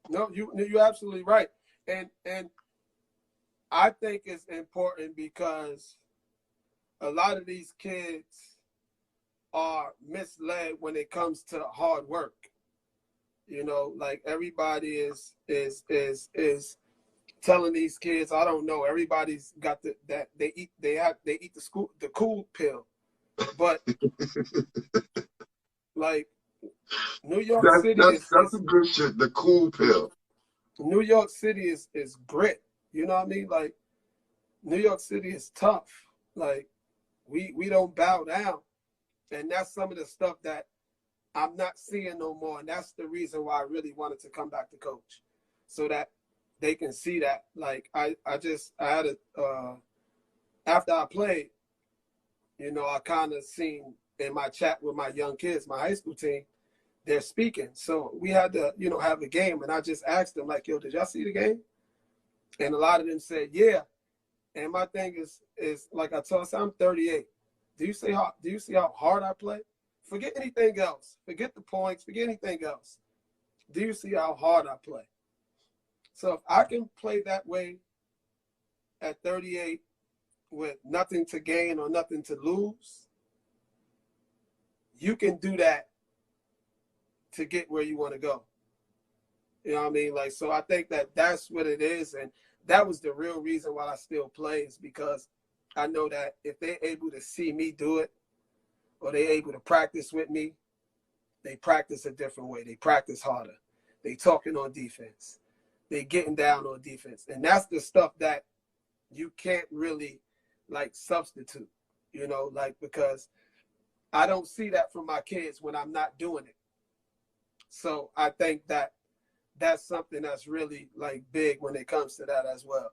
Speaker 3: No, you're absolutely right. And I think it's important because a lot of these kids are misled when it comes to hard work. You know, like everybody is telling these kids, I don't know, everybody's got they eat the cool pill. But like New York City
Speaker 1: that's a good shit, the cool pill.
Speaker 3: New York City is grit. You know what I mean? Like New York City is tough. Like we don't bow down. And that's some of the stuff that I'm not seeing no more. And that's the reason why I really wanted to come back to coach. So that they can see that. Like I had a after I played, you know, I kind of seen in my chat with my young kids, my high school team, they're speaking. So we had to, you know, have a game. And I just asked them, like, yo, did y'all see the game? And a lot of them said, yeah. And my thing is like I told you, I'm 38. Do you see how hard I play? Forget anything else. Forget the points. Forget anything else. Do you see how hard I play? So if I can play that way at 38 with nothing to gain or nothing to lose, you can do that to get where you want to go. You know what I mean? Like, so I think that that's what it is. And that was the real reason why I still play, is because I know that if they're able to see me do it, or they're able to practice with me, they practice a different way. They practice harder. They talking on defense. They getting down on defense. And that's the stuff that you can't really like substitute, you know, like, because I don't see that from my kids when I'm not doing it. So I think that that's something that's really like big when it comes to that as well.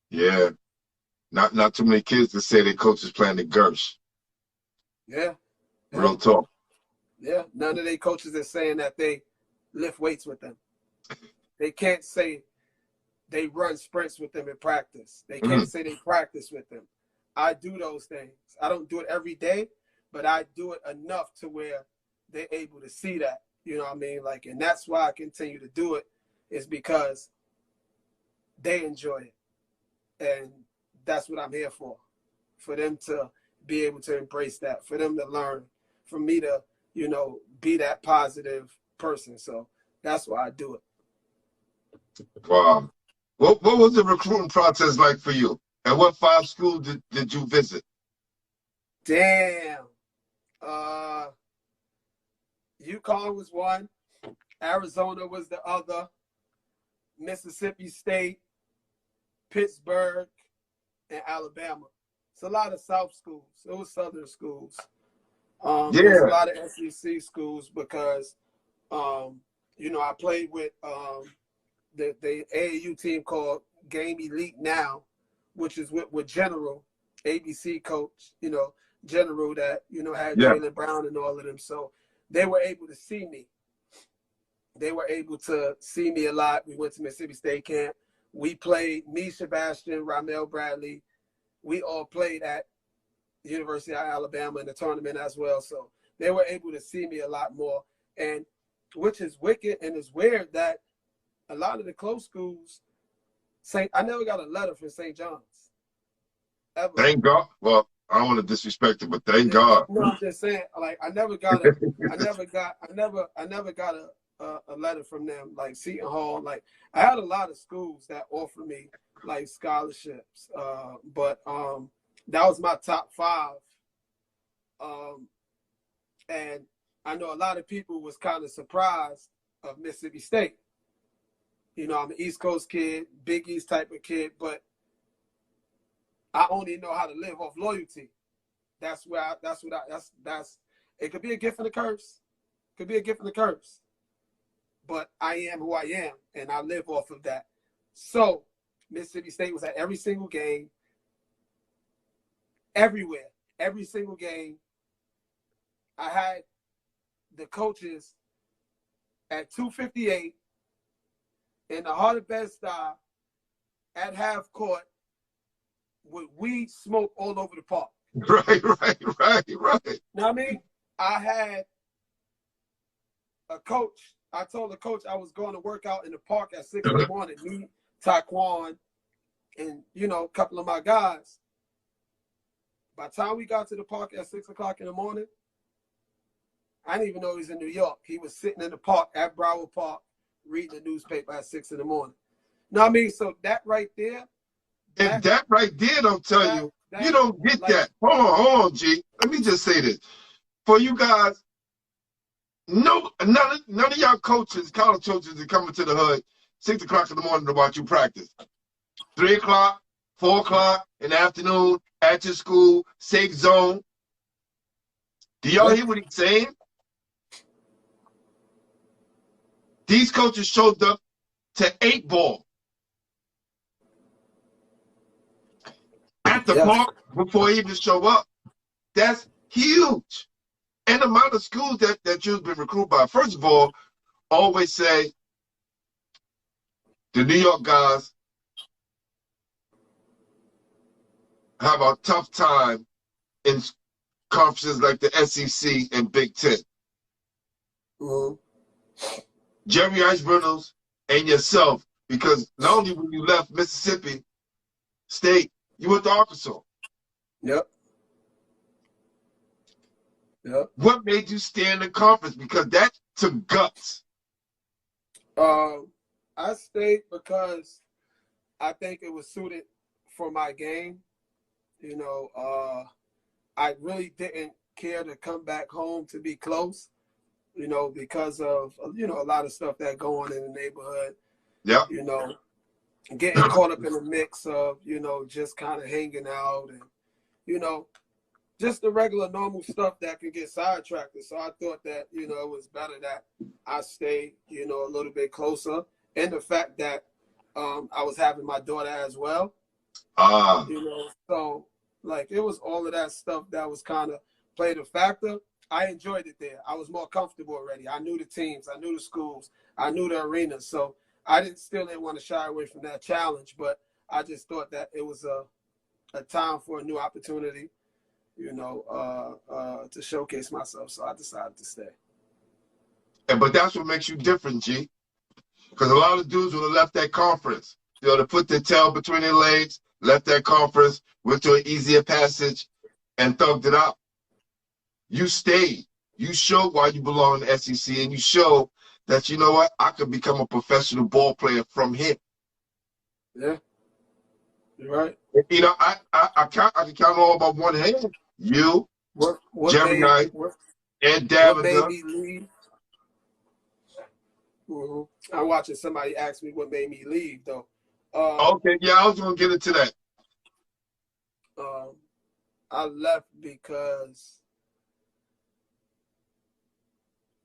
Speaker 1: Yeah. Not too many kids that say their coach is playing the Gersh.
Speaker 3: Yeah.
Speaker 1: Real talk.
Speaker 3: Yeah. None of their coaches are saying that they lift weights with them. They can't say they run sprints with them in practice. They can't say they practice with them. I do those things. I don't do it every day, but I do it enough to where they're able to see that. You know what I mean? Like, and that's why I continue to do it, is because they enjoy it. And that's what I'm here for them to be able to embrace that, for them to learn, for me to, you know, be that positive person. So that's why I do it.
Speaker 1: Wow. What was the recruiting process like for you? And what 5 schools did you visit?
Speaker 3: Damn. UConn was one. Arizona was the other. Mississippi State, Pittsburgh, and Alabama. It's a lot of South schools. It was Southern schools. There was a lot of SEC schools because, you know, I played with the AAU team called Game Elite Now, which is with General, ABC coach, you know, General that, you know, had Jaylen Brown and all of them. So they were able to see me. They were able to see me a lot. We went to Mississippi State camp. We played, me, Sebastian, Ramel Bradley. We all played at University of Alabama in the tournament as well. So they were able to see me a lot more. And which is wicked, and it's weird that a lot of the close schools, I never got a letter from St. John's. Ever.
Speaker 1: Thank God. Well, I don't want to disrespect it, but thank God.
Speaker 3: No, I'm just saying, like, I never got a letter from them, like Seton Hall. Like, I had a lot of schools that offered me like scholarships, but that was my top 5. And I know a lot of people was kind of surprised of Mississippi State. You know, I'm an East Coast kid, Big East type of kid, but I only know how to live off loyalty. That's it could be a gift and a curse. Could be a gift and a curse. But I am who I am, and I live off of that. So Mississippi State was at every single game, everywhere, every single game. I had the coaches at 258 in the heart of Bed-Stuy at half court with weed smoke all over the park.
Speaker 1: Right.
Speaker 3: You know what I mean? I had a coach. I told the coach I was going to work out in the park at 6 in the morning. Me, Taekwon, and, you know, a couple of my guys. By the time we got to the park at 6 o'clock in the morning, I didn't even know he was in New York. He was sitting in the park at Broward Park reading the newspaper at 6 in the morning. You know what I mean? So that right there.
Speaker 1: That right there, don't tell you. You don't get like, that. Hold on, G. Let me just say this. For you guys, No, none of y'all coaches, college coaches, are coming to the hood 6 o'clock in the morning to watch you practice. 3 o'clock, 4 o'clock in the afternoon at your school, safe zone. Do y'all hear what he's saying? These coaches showed up to 8 ball at the park before he even show up. That's huge. And the amount of schools that you've been recruited by. First of all, always say the New York guys have a tough time in conferences like the SEC and Big Ten.
Speaker 3: Mm-hmm.
Speaker 1: Jerry Ice Reynolds and yourself, because not only when you left Mississippi State, you went to Arkansas.
Speaker 3: Yep. Yep.
Speaker 1: What made you stay in the conference? Because that took guts.
Speaker 3: I stayed because I think it was suited for my game. You know, I really didn't care to come back home to be close, you know, because of, you know, a lot of stuff that go on in the neighborhood.
Speaker 1: Yeah.
Speaker 3: You know, getting caught up in the mix of, you know, just kind of hanging out and, you know, just the regular normal stuff that can get sidetracked. So I thought that, you know, it was better that I stayed, you know, a little bit closer. And the fact that I was having my daughter as well. You know, so like it was all of that stuff that was kind of played a factor. I enjoyed it there. I was more comfortable already. I knew the teams, I knew the schools, I knew the arenas. So I still didn't want to shy away from that challenge, but I just thought that it was a time for a new opportunity, you know, to showcase myself. So I decided to stay.
Speaker 1: But that's what makes you different, G. Because a lot of dudes would have left that conference. You know, to put their tail between their legs, left that conference, went to an easier passage, and thugged it out. You stayed. You showed why you belong in the SEC, and you showed that, you know what, I could become a professional ball player from here.
Speaker 3: Yeah, you're right.
Speaker 1: You know, I can count all by one hand. You, Jerry Knight, and Davida.
Speaker 3: What made me leave? Mm-hmm. I'm watching somebody ask me what made me leave, though.
Speaker 1: Okay, yeah, I was going to get into that.
Speaker 3: I left because,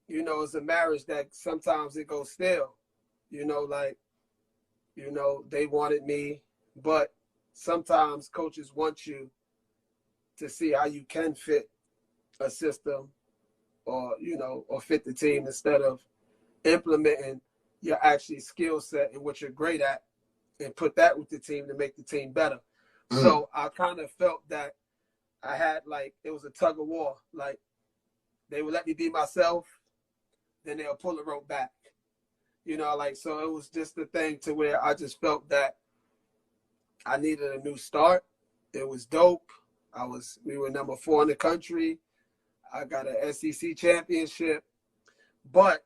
Speaker 3: you know, it's a marriage that sometimes it goes stale. You know, like, you know, they wanted me, but sometimes coaches want you to see how you can fit a system or, you know, or fit the team instead of implementing your actually skill set and what you're great at and put that with the team to make the team better. So I kind of felt that I had, like, it was a tug of war. Like, they would let me be myself, then they'll pull the rope back. You know, like, so it was just the thing to where I just felt that I needed a new start. It was dope. We were number 4 in the country. I got an SEC championship, but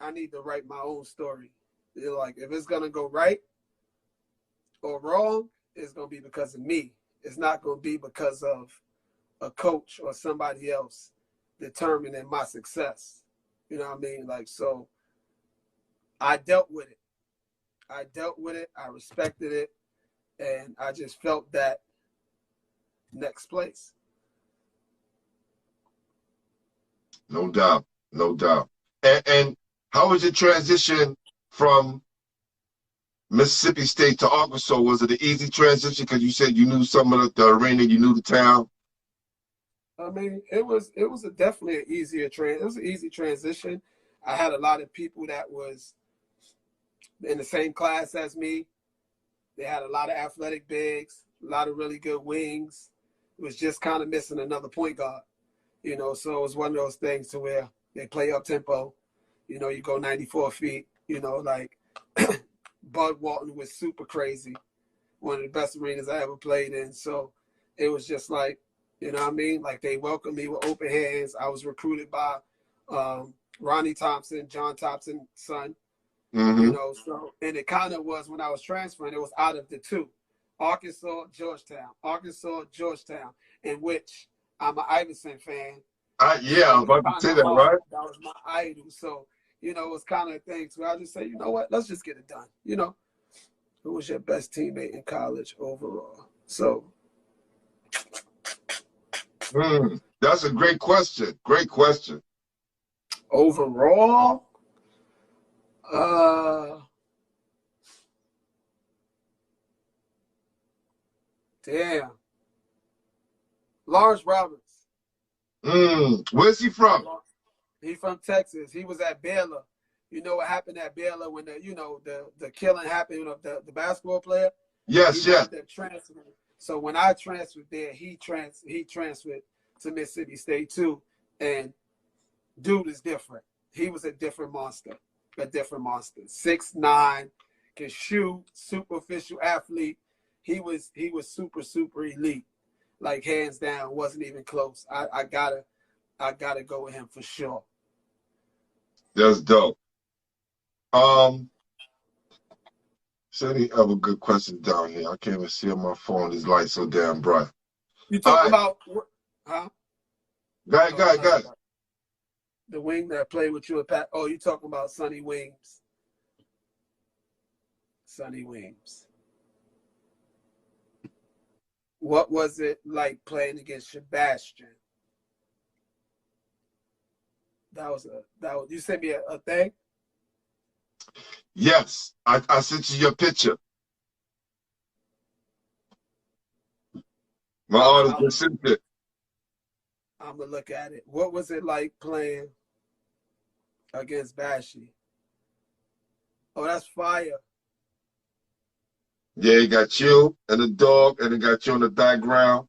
Speaker 3: I need to write my own story. You know, like, if it's going to go right or wrong, it's going to be because of me. It's not going to be because of a coach or somebody else determining my success. You know what I mean? Like, so I dealt with it. I respected it. And I just felt that next place.
Speaker 1: No doubt. No doubt. And how was your transition from Mississippi State to Arkansas? Was it an easy transition? Because you said you knew some of the arena, you knew the town.
Speaker 3: I mean, it was definitely an it was an easy transition. I had a lot of people that was in the same class as me. They had a lot of athletic bigs, a lot of really good wings. It was just kind of missing another point guard, you know. So it was one of those things to where they play up tempo. You know, you go 94 feet. You know, like Bud Walton was super crazy, one of the best arenas I ever played in. So it was just like, you know what I mean? Like, they welcomed me with open hands. I was recruited by Ronnie Thompson, John Thompson's son.
Speaker 1: Mm-hmm.
Speaker 3: You know, so, and it kind of was when I was transferring, it was out of the two, Arkansas, Georgetown, in which I'm an Iverson fan.
Speaker 1: Yeah, I was about to say that, right?
Speaker 3: That was my idol. So, you know, it's kind of things where I just say, you know what, let's just get it done. You know, who was your best teammate in college overall? So,
Speaker 1: That's a great question. Great question.
Speaker 3: overall, damn, Lawrence Roberts.
Speaker 1: Where's he from?
Speaker 3: He from Texas. He was at Baylor. You know what happened at Baylor when the killing happened of the basketball player?
Speaker 1: Yes,
Speaker 3: He
Speaker 1: yes.
Speaker 3: transferred. So when I transferred there, he transferred to Mississippi State too. And dude is different. He was a different monster. 6'9", can shoot, superficial athlete. He was super, super elite. Like hands down, wasn't even close. I gotta go with him for sure.
Speaker 1: That's dope. So any other good questions down here? I can't even see on my phone. This light's so damn bright.
Speaker 3: You talking about, huh?
Speaker 1: Go ahead.
Speaker 3: The wing that played with you at Pat. Oh, you talking about Sonny Weems? Sonny Weems. What was it like playing against Sebastian? That was you sent me a thing?
Speaker 1: Yes, I sent you your picture. My artist just sent it.
Speaker 3: I'm gonna look at it. What was it like playing against Bashi? Oh, that's fire.
Speaker 1: Yeah, he got you and the dog, and it got you on the background.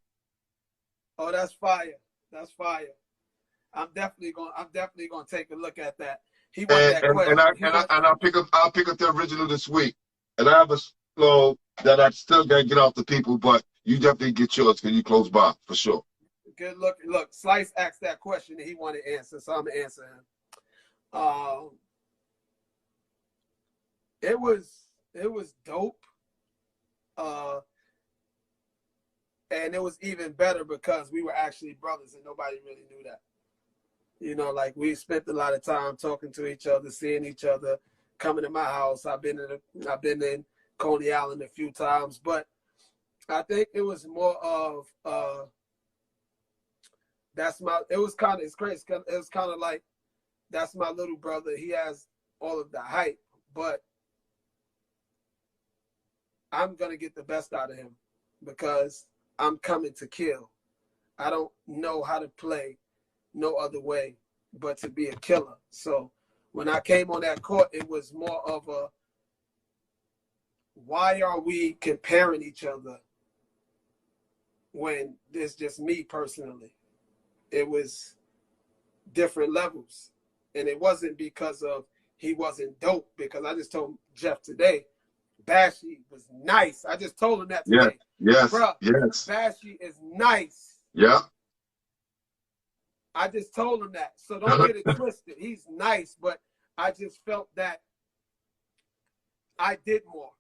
Speaker 3: Oh, that's fire. That's fire. I'm definitely gonna take a look at that. He won that question.
Speaker 1: I'll pick up the original this week. And I have a flow that I still gotta get off the people, but you definitely get yours because you close by for sure.
Speaker 3: Good look. Look, Slice asked that question and he wanted to answer, so I'm gonna answer him. It was dope. And it was even better because we were actually brothers and nobody really knew that. You know, like we spent a lot of time talking to each other, seeing each other, coming to my house. I've been in Coney Island a few times, but I think it was more of it's crazy. It was kind of like that's my little brother. He has all of the hype, but I'm gonna get the best out of him because I'm coming to kill. I don't know how to play no other way but to be a killer. So when I came on that court, it was more of a, why are we comparing each other when it's just me personally? It was different levels. And it wasn't because of he wasn't dope, because I just told Jeff today, Bashi was nice. I just told him that today.
Speaker 1: Yes.
Speaker 3: Bashi is nice.
Speaker 1: Yeah.
Speaker 3: I just told him that. So don't get it twisted. He's nice, but I just felt that I did more.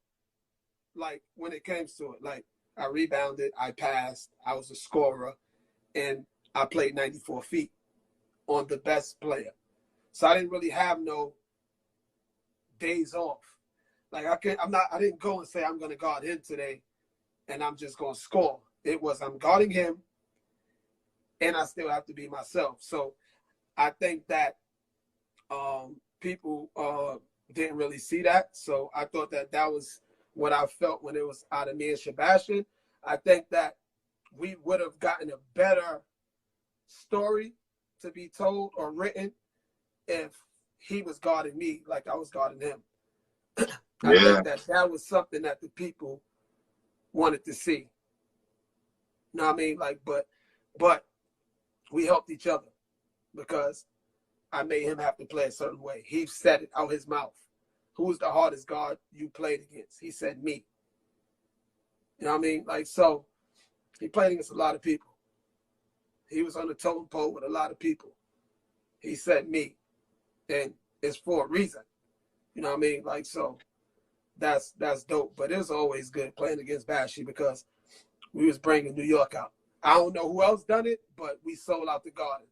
Speaker 3: Like when it comes to it, like I rebounded, I passed, I was a scorer, and I played 94 feet on the best player. So I didn't really have no days off. Like I didn't go and say I'm gonna guard him today and I'm just gonna score. It was I'm guarding him and I still have to be myself. So I think that people didn't really see that. So I thought that was what I felt when it was out of me and Sebastian. I think that we would have gotten a better story to be told or written if he was guarding me like I was guarding him. I think that was something that the people wanted to see. You know what I mean? Like, but we helped each other because I made him have to play a certain way. He said it out his mouth. Who's the hardest guard you played against? He said me. You know what I mean? Like, so he played against a lot of people. He was on the totem pole with a lot of people. He said me. And it's for a reason. You know what I mean? Like, so that's dope. But it was always good playing against Bashi because we was bringing New York out. I don't know who else done it, but we sold out the Garden.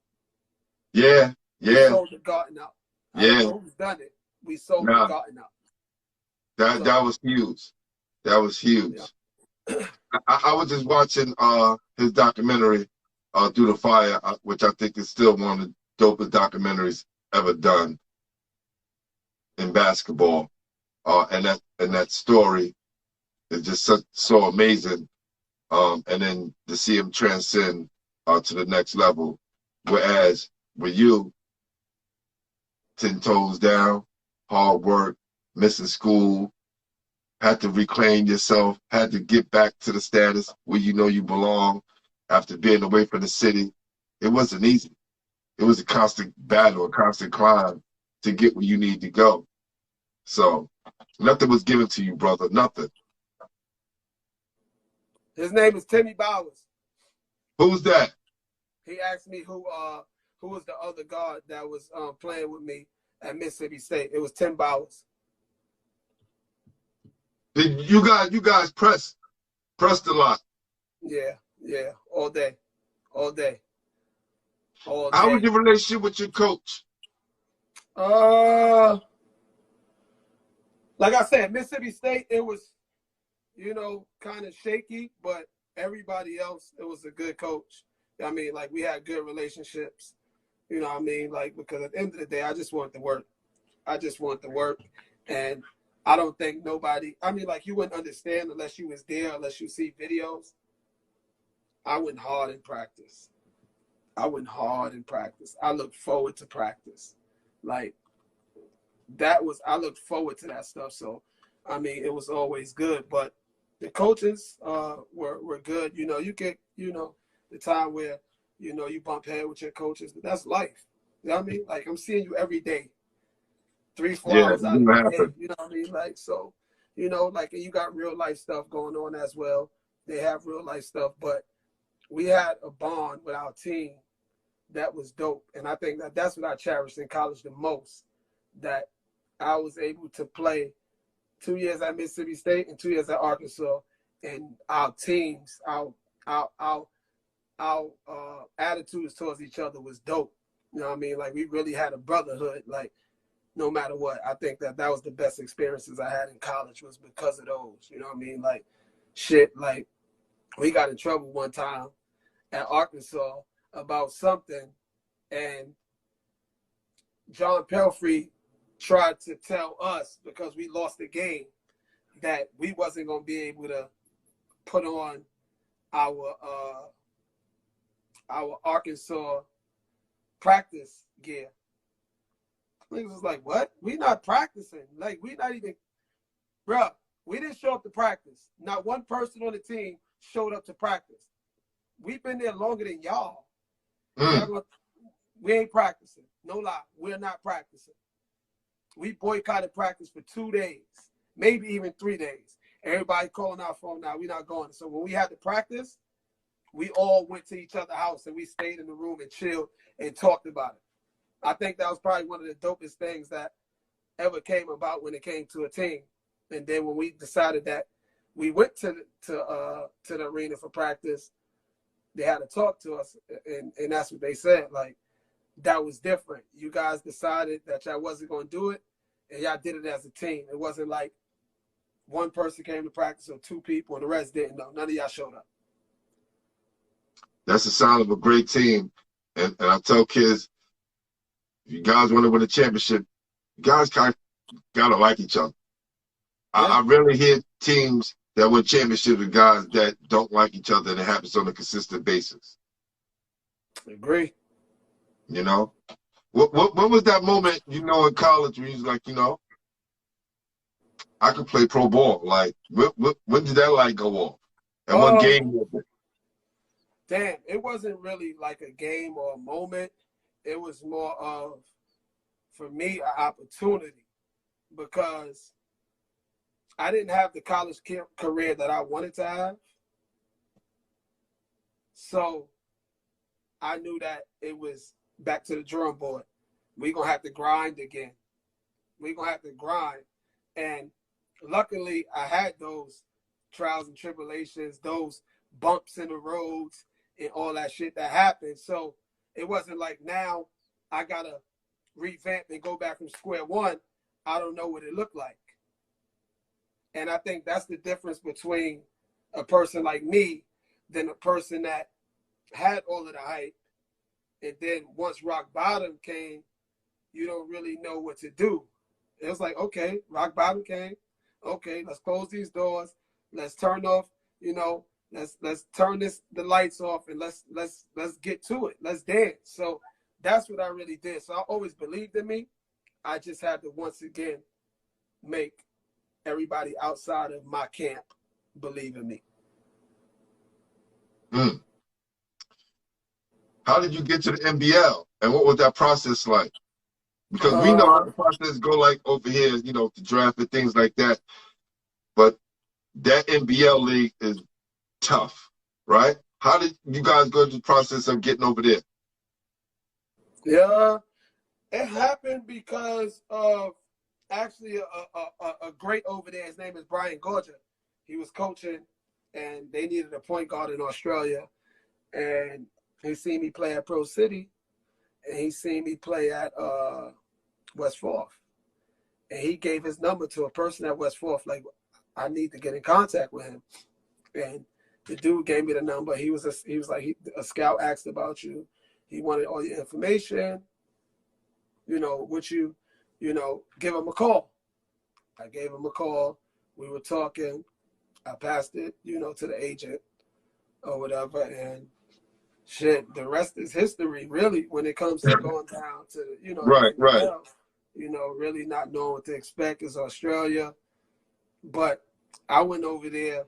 Speaker 1: Yeah,
Speaker 3: We
Speaker 1: yeah,
Speaker 3: sold the garden out. I don't
Speaker 1: yeah.
Speaker 3: know who's done it. We sold the
Speaker 1: Nah,
Speaker 3: garden out.
Speaker 1: that
Speaker 3: So
Speaker 1: was huge. That was
Speaker 3: yeah.
Speaker 1: huge. I was just watching his documentary, Through the Fire, which I think is still one of the dopest documentaries ever done in basketball. And that story is just so amazing. And then to see him transcend to the next level. Whereas with you, 10 toes down, hard work, missing school, had to reclaim yourself, had to get back to the status where you know you belong after being away from the city. It wasn't easy. It was a constant battle, a constant climb to get where you need to go. So nothing was given to you, brother. Nothing.
Speaker 3: His name is Timmy Bowers.
Speaker 1: Who's that?
Speaker 3: He asked me who was the other guard that was playing with me at Mississippi State. It was Tim Bowers.
Speaker 1: You guys pressed a lot.
Speaker 3: Yeah, all day. All day.
Speaker 1: How was your relationship with your coach?
Speaker 3: Like I said, Mississippi State, it was, kind of shaky, but everybody else, it was a good coach. I mean, like, we had good relationships. You know what I mean? Like, because at the end of the day, I just want to work. And I don't think nobody, I mean, like, you wouldn't understand unless you was there, unless you see videos. I went hard in practice. I looked forward to practice. Like, I looked forward to that stuff. So, I mean, it was always good. But the coaches were good. You get, the time where, you bump head with your coaches, but that's life. You know what I mean? Like, I'm seeing you every day, 3-4
Speaker 1: Yeah,
Speaker 3: hours
Speaker 1: it
Speaker 3: out of
Speaker 1: didn't
Speaker 3: the day.
Speaker 1: happen.
Speaker 3: You know what I mean? Like, so, like, you got real life stuff going on as well. They have real life stuff, but we had a bond with our team that was dope. And I think that's what I cherished in college the most, that I was able to play 2 years at Mississippi State and 2 years at Arkansas, and our teams, our attitudes towards each other was dope. You know what I mean? Like, we really had a brotherhood, like, no matter what. I think that was the best experiences I had in college was because of those. You know what I mean? Like, shit, like, we got in trouble one time at Arkansas about something, and John Pelfrey tried to tell us, because we lost the game, that we wasn't going to be able to put on our Arkansas practice gear. Niggas was like, what? We not practicing. Like, we not even, bruh, we didn't show up to practice. Not one person on the team showed up to practice. We've been there longer than y'all. We ain't practicing. No lie. We're not practicing. We boycotted practice for 2 days, maybe even 3 days. Everybody calling our phone now. We're not going. So when we had to practice, we all went to each other's house and we stayed in the room and chilled and talked about it. I think that was probably one of the dopest things that ever came about when it came to a team. And then when we decided that we went to the arena for practice, they had to talk to us, and that's what they said. Like, that was different. You guys decided that y'all wasn't going to do it, and y'all did it as a team. It wasn't like one person came to practice or two people and the rest didn't know. None of y'all showed up.
Speaker 1: That's the sign of a great team. And I tell kids, if you guys want to win a championship, you guys got to like each other.
Speaker 3: Yeah.
Speaker 1: I rarely hear teams that win championships with guys that don't like each other, and it happens on a consistent basis.
Speaker 3: I agree.
Speaker 1: You know? What was that moment, in college when you was like, I could play pro ball? Like, when did that light go off? And what game was it?
Speaker 3: Damn, it wasn't really like a game or a moment. It was more of, for me, an opportunity, because I didn't have the college career that I wanted to have. So I knew that it was back to the drawing board. We're going to have to grind again. We're going to have to grind. And luckily, I had those trials and tribulations, those bumps in the roads and all that shit that happened. So it wasn't like now I gotta revamp and go back from square one. I don't know what it looked like. And I think that's the difference between a person like me than a person that had all of the hype. And then once rock bottom came, you don't really know what to do. It was like, okay, rock bottom came. Okay, let's close these doors. Let's turn off, let's turn the lights off, and let's get to it. Let's dance. So that's what I really did. So I always believed in me. I just had to once again make everybody outside of my camp believe in me.
Speaker 1: Mm. How did you get to the NBL, and what was that process like? Because we know how the process go, like over here, the draft and things like that. But that NBL league is tough, right? How did you guys go through the process of getting over there?
Speaker 3: Yeah, it happened because of actually a great over there. His name is Brian Gorger. He was coaching, and they needed a point guard in Australia. And he seen me play at Pro City, and he seen me play at West Fourth. And he gave his number to a person at West Fourth, like, I need to get in contact with him. And the dude gave me the number. He was like, a scout asked about you. He wanted all your information. Would you, give him a call? I gave him a call. We were talking. I passed it, to the agent or whatever. And shit, the rest is history, really, when it comes to going down to,
Speaker 1: Right.
Speaker 3: Really not knowing what to expect is Australia. But I went over there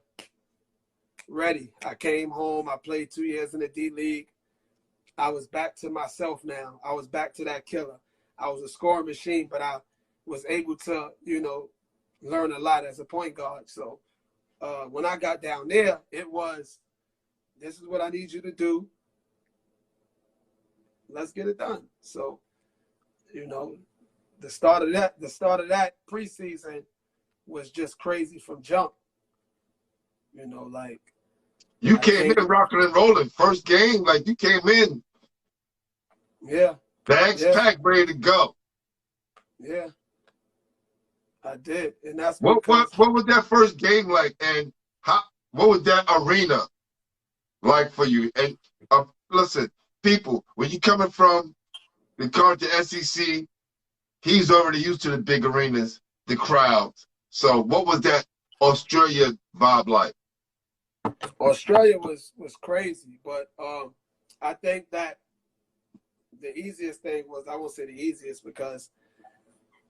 Speaker 3: ready. I came home. I played 2 years in the D League. I was back to myself now. I was back to that killer. I was a scoring machine, but I was able to, learn a lot as a point guard. So when I got down there, it was, this is what I need you to do. Let's get it done. So, the start of that preseason was just crazy from jump.
Speaker 1: You came in rocking and rolling. First game, like, you came in.
Speaker 3: Yeah.
Speaker 1: Bags packed, ready to go.
Speaker 3: Yeah. I did. And that's
Speaker 1: what was that first game like, and what was that arena like for you? And listen, people, when you coming from the current to SEC, he's already used to the big arenas, the crowds. So what was that Australia vibe like?
Speaker 3: Australia was crazy, but I think that the easiest thing was, I won't say the easiest because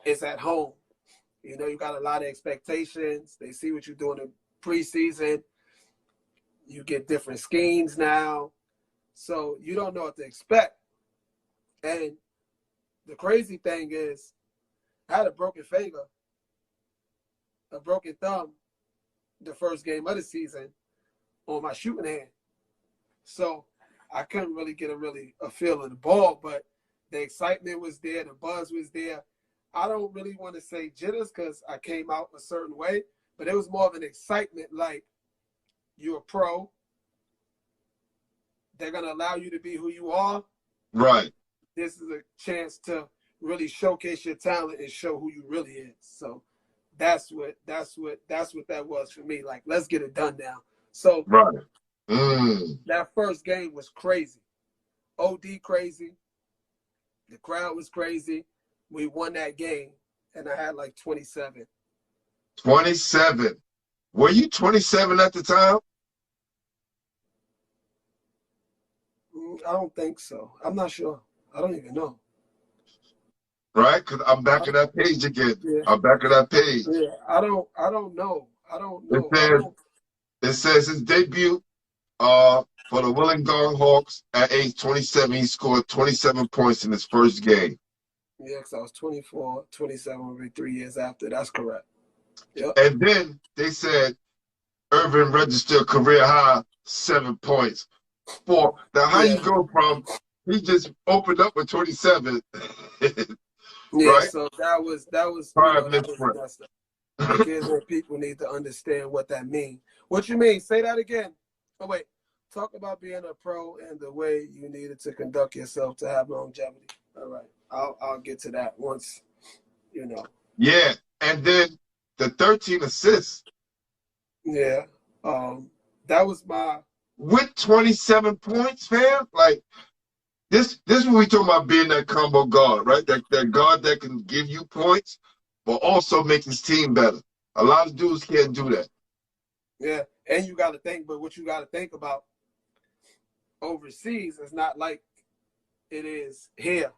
Speaker 3: it's at home. You got a lot of expectations. They see what you're doing in preseason. You get different schemes now. So you don't know what to expect. And the crazy thing is, I had a broken finger, a broken thumb, the first game of the season on my shooting hand. So I couldn't really get a feel of the ball, but the excitement was there, the buzz was there. I don't really want to say jitters because I came out a certain way, but it was more of an excitement, like, you're a pro. They're going to allow you to be who you are.
Speaker 1: Right.
Speaker 3: This is a chance to really showcase your talent and show who you really is. So that's what that was for me. Like, let's get it done now. So
Speaker 1: right.
Speaker 3: That first game was crazy. OD crazy. The crowd was crazy. We won that game, and I had like 27.
Speaker 1: 27. Were you 27 at the time?
Speaker 3: I don't think so. I'm not sure. I don't even know.
Speaker 1: Right? Because I'm back at that page again.
Speaker 3: Yeah.
Speaker 1: I'm back at that page.
Speaker 3: Yeah, I don't know.
Speaker 1: It says his debut for the Wollongong Hawks at age 27. He scored 27 points in his first game.
Speaker 3: Yeah, because I was 24, 27 will be 3 years after. That's correct. Yep.
Speaker 1: And then they said Ervin registered career high 7 points. Now, how you go from, he just opened up with 27.
Speaker 3: Yeah,
Speaker 1: right?
Speaker 3: So that was messed up. Because people need to understand what that means. What you mean? Say that again. Oh, wait. Talk about being a pro and the way you needed to conduct yourself to have longevity. All right. I'll get to that once, you know.
Speaker 1: Yeah, and then the 13 assists
Speaker 3: Yeah. That was my
Speaker 1: with 27 points, fam. Like this when we talking about being that combo guard, right? That guard that can give you points, but also make his team better. A lot of dudes can't do that.
Speaker 3: yeah. And you got to think, but what you got to think about overseas is not like it is here.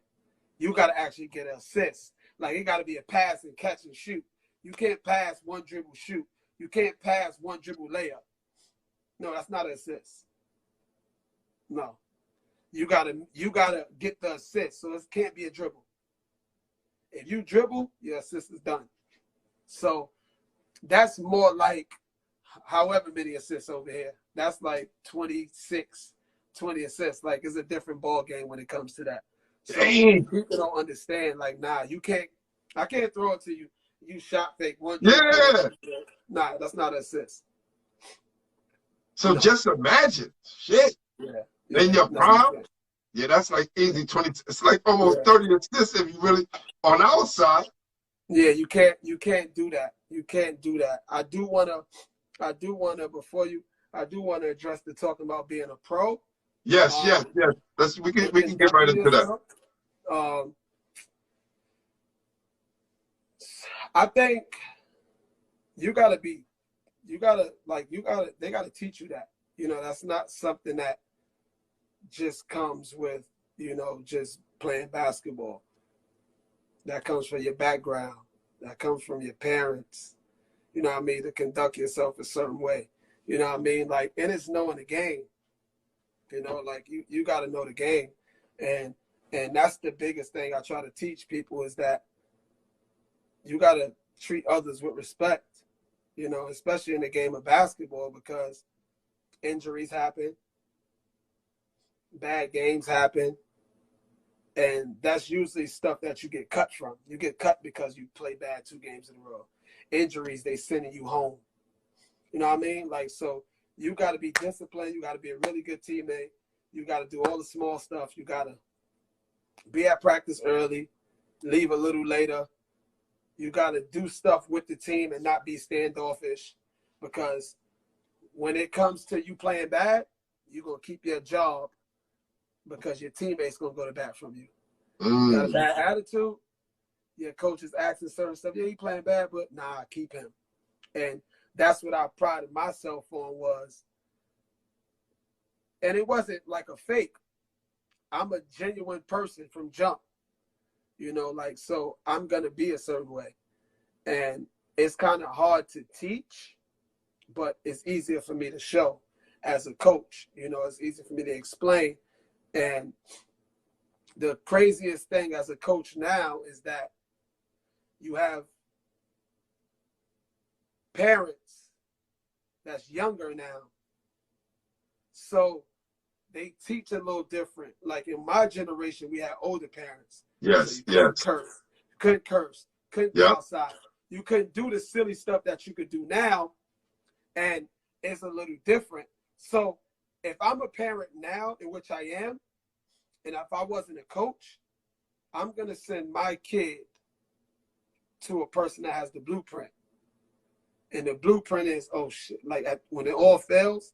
Speaker 3: You got to actually get an assist. Like it got to be a pass and catch and shoot. You can't pass one dribble shoot. You can't pass one dribble layup. No, that's not an assist. No. You gotta get the assist. So it can't be a dribble. If you dribble, your assist is done. So that's more like however many assists over here. That's like 26, 20 assists. Like it's a different ball game when it comes to that. So
Speaker 1: Dang.
Speaker 3: people don't understand. Like, nah, you can't. I can't throw it to you. You shot fake one.
Speaker 1: Yeah.
Speaker 3: Nah, that's not an assist.
Speaker 1: So
Speaker 3: No.
Speaker 1: just imagine, shit.
Speaker 3: Yeah.
Speaker 1: In your prime, yeah, that's like easy 20. It's like almost 30 assists if you really on our side.
Speaker 3: Yeah, you can't do that. You can't do that. I do wanna address the talking about being a pro.
Speaker 1: Yes. We can get right into that.
Speaker 3: I think they gotta teach you that. You know, that's not something that just comes with, you know, just playing basketball. That comes from your background. That comes from your parents. You know what I mean? To conduct yourself a certain way. You know what I mean? Like, and it's knowing the game. You know, like you got to know the game. And that's the biggest thing I try to teach people is that you got to treat others with respect, you know, especially in the game of basketball because injuries happen, bad games happen, and that's usually stuff that you get cut from. You get cut because you play bad 2 games in a row. Injuries, they sending you home. You know what I mean? Like, so you got to be disciplined. You got to be a really good teammate. You got to do all the small stuff. You got to be at practice early, leave a little later. You got to do stuff with the team and not be standoffish because when it comes to you playing bad, you're going to keep your job because your teammates going to go to bat from you. You got a bad attitude, your coach is asking certain stuff. Yeah, he playing bad, but nah, keep him. And that's what I prided myself on was, and it wasn't like a fake. I'm a genuine person from jump. You know, like, so I'm going to be a certain way. And it's kind of hard to teach, but it's easier for me to show as a coach. You know, it's easy for me to explain. And the craziest thing as a coach now is that you have parents that's younger now. So they teach a little different. Like in my generation, we had older parents.
Speaker 1: Yes,
Speaker 3: so you couldn't curse, couldn't go outside. You couldn't do the silly stuff that you could do now, and it's a little different. So if I'm a parent now, in which I am, and if I wasn't a coach, I'm going to send my kid to a person that has the blueprint. And the blueprint is, oh, shit, like when it all fails,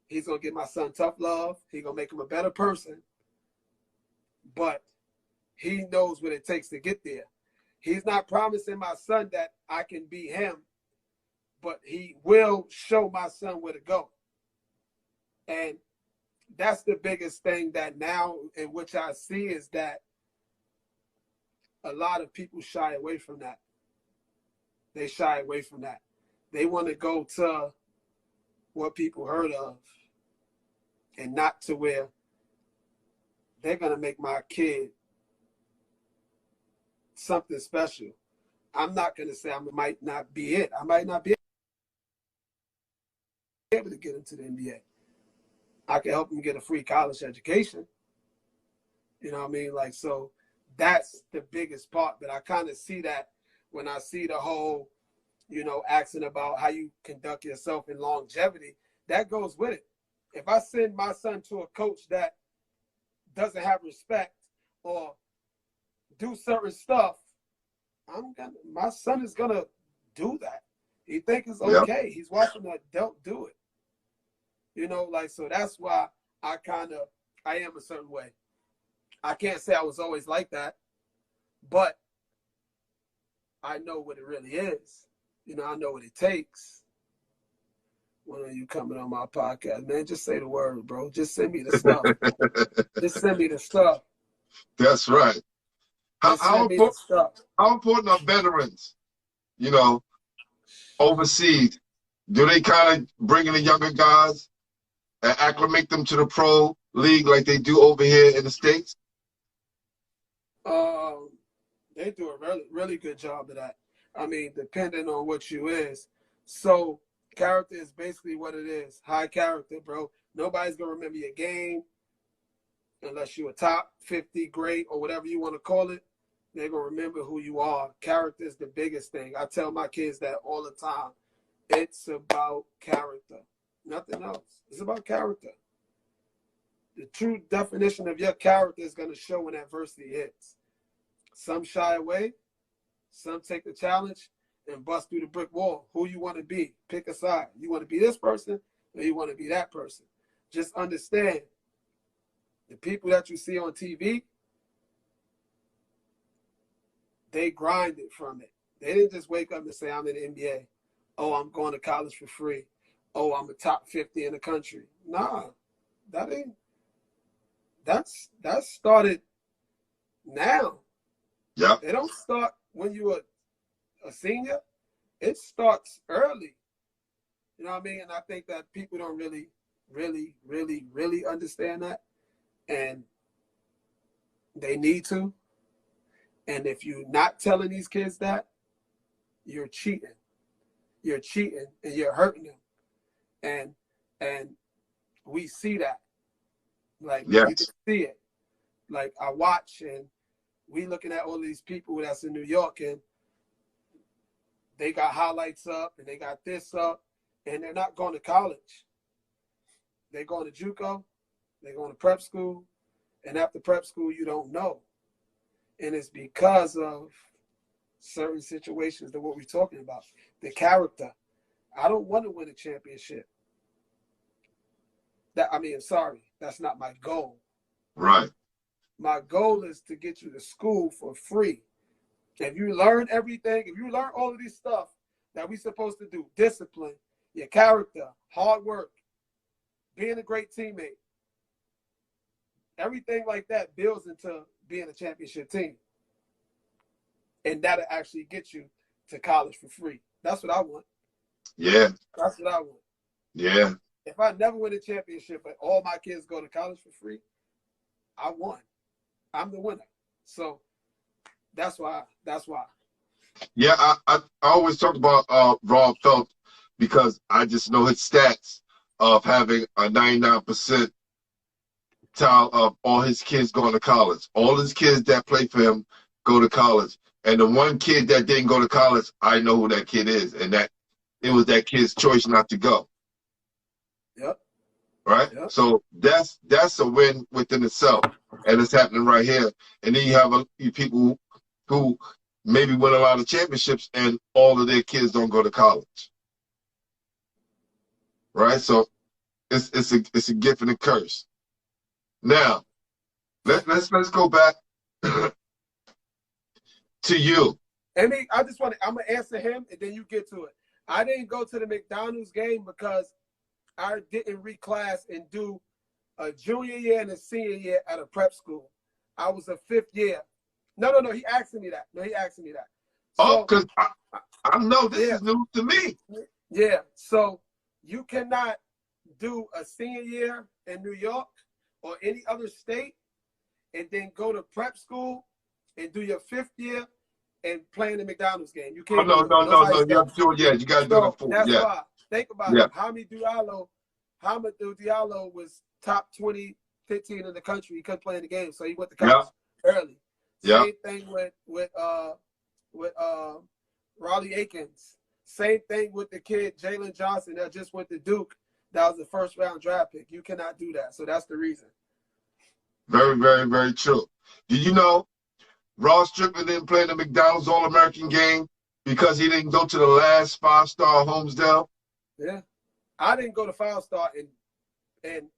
Speaker 3: he's going to give my son tough love. He's going to make him a better person. But he knows what it takes to get there. He's not promising my son that I can be him, but he will show my son where to go. And that's the biggest thing that now in which I see is that a lot of people shy away from that. They shy away from that. They want to go to what people heard of and not to where they're going to make my kid something special. I'm not going to say I might not be it. I might not be able to get into the NBA. I can help him get a free college education. You know what I mean? Like, so that's the biggest part. But I kind of see that when I see the whole, you know, asking about how you conduct yourself in longevity, that goes with it. If I send my son to a coach that doesn't have respect, or do certain stuff, my son is gonna do that. He think it's okay. He's watching an adult do it. You know, like, so that's why I am a certain way. I can't say I was always like that, but I know what it really is. You know, I know what it takes. When are you coming on my podcast, man? Just say the word, bro. Just send me the stuff. Just send me the stuff.
Speaker 1: That's right. How important are veterans, you know, overseas? Do they kind of bring in the younger guys and acclimate them to the pro league like they do over here in the States?
Speaker 3: They do a really, really good job of that. I mean, depending on what you is. So character is basically what it is. High character, bro. Nobody's going to remember your game unless you're a top 50 great or whatever you want to call it. They're going to remember who you are. Character is the biggest thing. I tell my kids that all the time. It's about character. Nothing else. It's about character. The true definition of your character is going to show when adversity hits. Some shy away. Some take the challenge and bust through the brick wall. Who you want to be. Pick a side. You want to be this person or you want to be that person. Just understand the people that you see on TV, they grinded from it. They didn't just wake up and say, I'm in the NBA. Oh, I'm going to college for free. Oh, I'm a top 50 in the country. Nah, that started now.
Speaker 1: Yeah.
Speaker 3: They don't start when you're a senior. It starts early. You know what I mean? And I think that people don't really, really, really, really understand that. And they need to. And if you're not telling these kids that, you're cheating. You're cheating and you're hurting them. And we see that. Like,
Speaker 1: yes.
Speaker 3: You can see it. Like, I watch and we looking at all these people that's in New York and they got highlights up and they got this up and they're not going to college. They're going to JUCO. They're going to prep school. And after prep school, you don't know. And it's because of certain situations that what we're talking about. The character. I don't want to win a championship. That's not my goal.
Speaker 1: Right.
Speaker 3: My goal is to get you to school for free. If you learn everything, if you learn all of this stuff that we're supposed to do, discipline, your character, hard work, being a great teammate, everything like that builds into being a championship team. And that'll actually get you to college for free. That's what I want.
Speaker 1: Yeah.
Speaker 3: That's what I want.
Speaker 1: Yeah.
Speaker 3: If I never win a championship, but all my kids go to college for free, I won. I'm the winner. So that's why.
Speaker 1: Yeah, I always talk about Rob Felt because I just know his stats of having a 99% of all his kids going to college. All his kids that play for him go to college. And the one kid that didn't go to college, I know who that kid is. And that it was that kid's choice not to go.
Speaker 3: Yep.
Speaker 1: Right?
Speaker 3: Yep.
Speaker 1: So that's a win within itself. And it's happening right here. And then you have people who maybe win a lot of championships and all of their kids don't go to college. Right? So it's a gift and a curse. Now, let's go back to you.
Speaker 3: I mean, I'm gonna answer him and then you get to it. I didn't go to the McDonald's game because I didn't reclass and do a junior year and a senior year at a prep school. I was a fifth year. No, he asked me that. So,
Speaker 1: because I know this is new to me.
Speaker 3: Yeah, so you cannot do a senior year in New York or any other state and then go to prep school and do your fifth year and play in the McDonald's game. You can't.
Speaker 1: No. You have to do it. Yeah, you got to do the full.
Speaker 3: That's
Speaker 1: yeah.
Speaker 3: why. Think about it. Hamidou Diallo was top 20, 15 in the country. He couldn't play in the game, so he went to college early. Same thing with Raleigh Akins. Same thing with the kid Jalen Johnson that just went to Duke. That was the first round draft pick. You cannot do that. So that's the reason.
Speaker 1: Very, very, very true. Do you know Ross Strickland didn't play in the McDonald's All-American game because he didn't go to the last five-star Homesdale?
Speaker 3: Yeah. I didn't go to five-star, and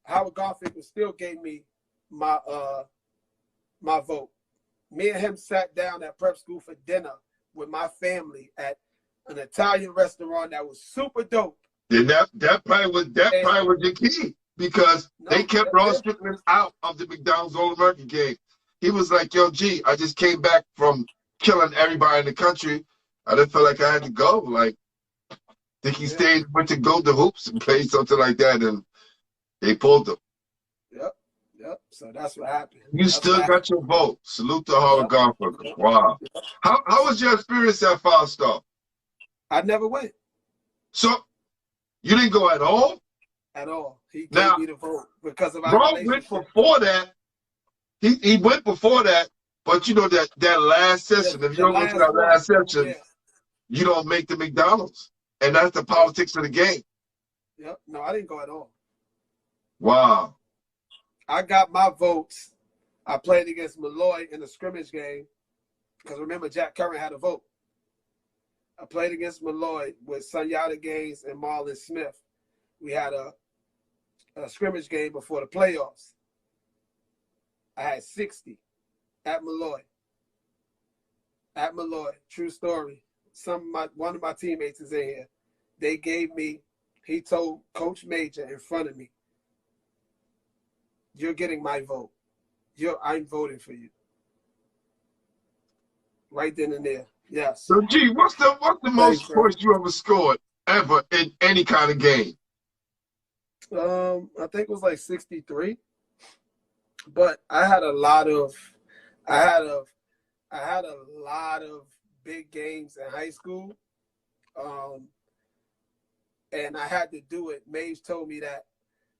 Speaker 3: Howard Garfield still gave me my my vote. Me and him sat down at prep school for dinner with my family at an Italian restaurant that was super dope.
Speaker 1: And that probably was the key, because they kept Ross Strickland out of the McDonald's All-American game. He was like, yo, G, I just came back from killing everybody in the country. I didn't feel like I had to go. Like, I think he went to go to Hoops and played something like that, and they pulled him.
Speaker 3: Yep. So that's what happened.
Speaker 1: You still got your vote. Salute to Howard Garfield. Wow. How was your experience at five-star?
Speaker 3: I never went.
Speaker 1: So, you didn't go at all?
Speaker 3: At all. He gave me the vote because of our
Speaker 1: Rob went before that. He went before that, but you know that last session, if you don't go to that last session, you don't make the McDonald's. And that's the politics of the game.
Speaker 3: Yep. No, I didn't go at all.
Speaker 1: Wow.
Speaker 3: I got my votes. I played against Malloy in the scrimmage game because remember, Jack Curran had a vote. I played against Malloy with Sunyata Gaines and Marlon Smith. We had a scrimmage game before the playoffs. I had 60 at Malloy. At Malloy, true story. One of my teammates is in here. They gave me, he told Coach Major in front of me, you're getting my vote. I'm voting for you. Right then and there. Yes.
Speaker 1: So, G, what's the most points you ever scored ever in any kind of game?
Speaker 3: I think it was like 63. But I had a lot of big games in high school. And I had to do it. Mage told me that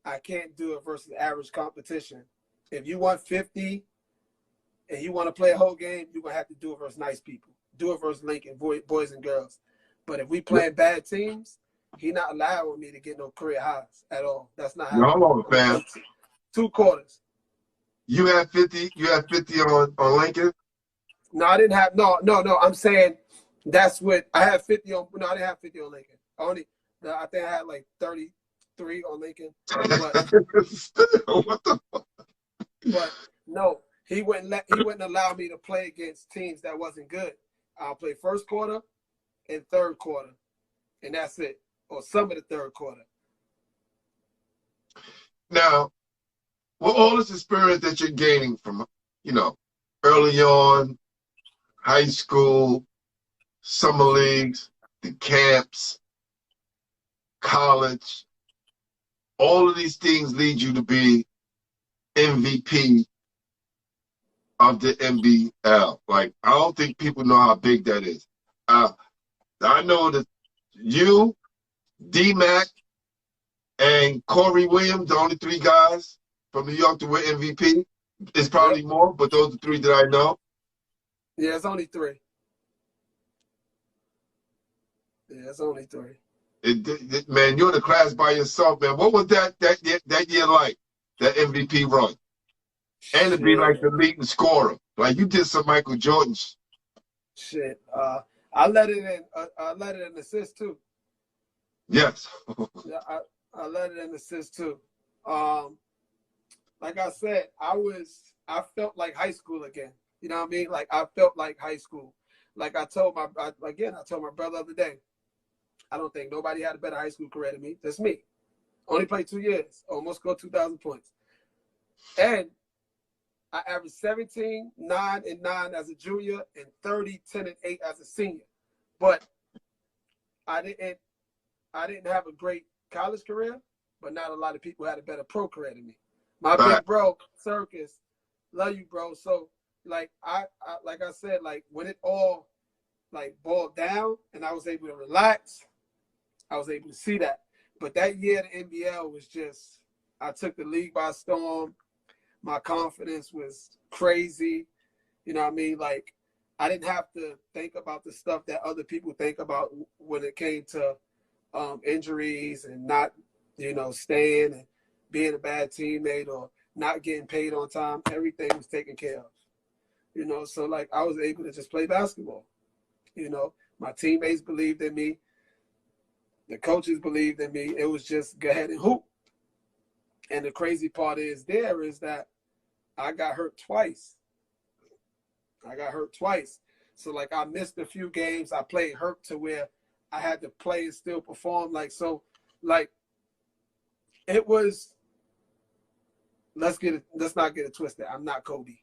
Speaker 3: I can't do it versus average competition. If you want 50 and you want to play a whole game, you're going to have to do it versus nice people. Do it versus Lincoln, boys and girls. But if we playing bad teams, he not allowing me to get no career highs at all. That's not happening.
Speaker 1: Hold on, fam.
Speaker 3: 2 quarters.
Speaker 1: You had 50 on Lincoln?
Speaker 3: No, I didn't have no. I'm saying that's what I had 50 on. No, I didn't have 50 on Lincoln. I think I had like 33 on Lincoln. But,
Speaker 1: what the fuck?
Speaker 3: But no, he wouldn't allow me to play against teams that wasn't good. I'll play first quarter and third quarter, and that's it, or some of the third quarter.
Speaker 1: Now, with all this experience that you're gaining from, early on, high school, summer leagues, the camps, college, all of these things lead you to be MVP of the NBL. Like, I don't think people know how big that is. I know that you, D-Mac, and Corey Williams, the only 3 guys from New York to win MVP. It's probably more, but those are 3 that I know.
Speaker 3: Yeah, it's only 3. Yeah, it's only 3.
Speaker 1: Man, you're in the class by yourself, man. What was that year like, that MVP run? And to be like the leading scorer. Like, you did some Michael Jordan.
Speaker 3: Shit. I let it in assist too.
Speaker 1: Yes.
Speaker 3: Yeah, I let it in assist too. Like I said, I felt like high school again. You know what I mean? Like, I felt like high school. Like I told my brother the other day, I don't think nobody had a better high school career than me. That's me. Only played 2 years. Almost scored 2,000 points. And I averaged 17, 9, and 9 as a junior and 30, 10, and 8 as a senior. But I didn't have a great college career, but not a lot of people had a better pro career than me. My big bro, Circus, love you, bro. So, like I said, like when it all like boiled down and I was able to relax, I was able to see that. But that year, the NBL was just, I took the league by storm. My confidence was crazy. You know what I mean? Like, I didn't have to think about the stuff that other people think about when it came to injuries and not, staying. And being a bad teammate or not getting paid on time. Everything was taken care of. You know, so like I was able to just play basketball. You know, my teammates believed in me. The coaches believed in me. It was just go ahead and hoop. And the crazy part is that I got hurt twice. So like I missed a few games. I played hurt to where I had to play and still perform. Like, so like it was, let's not get it twisted. I'm not Kobe.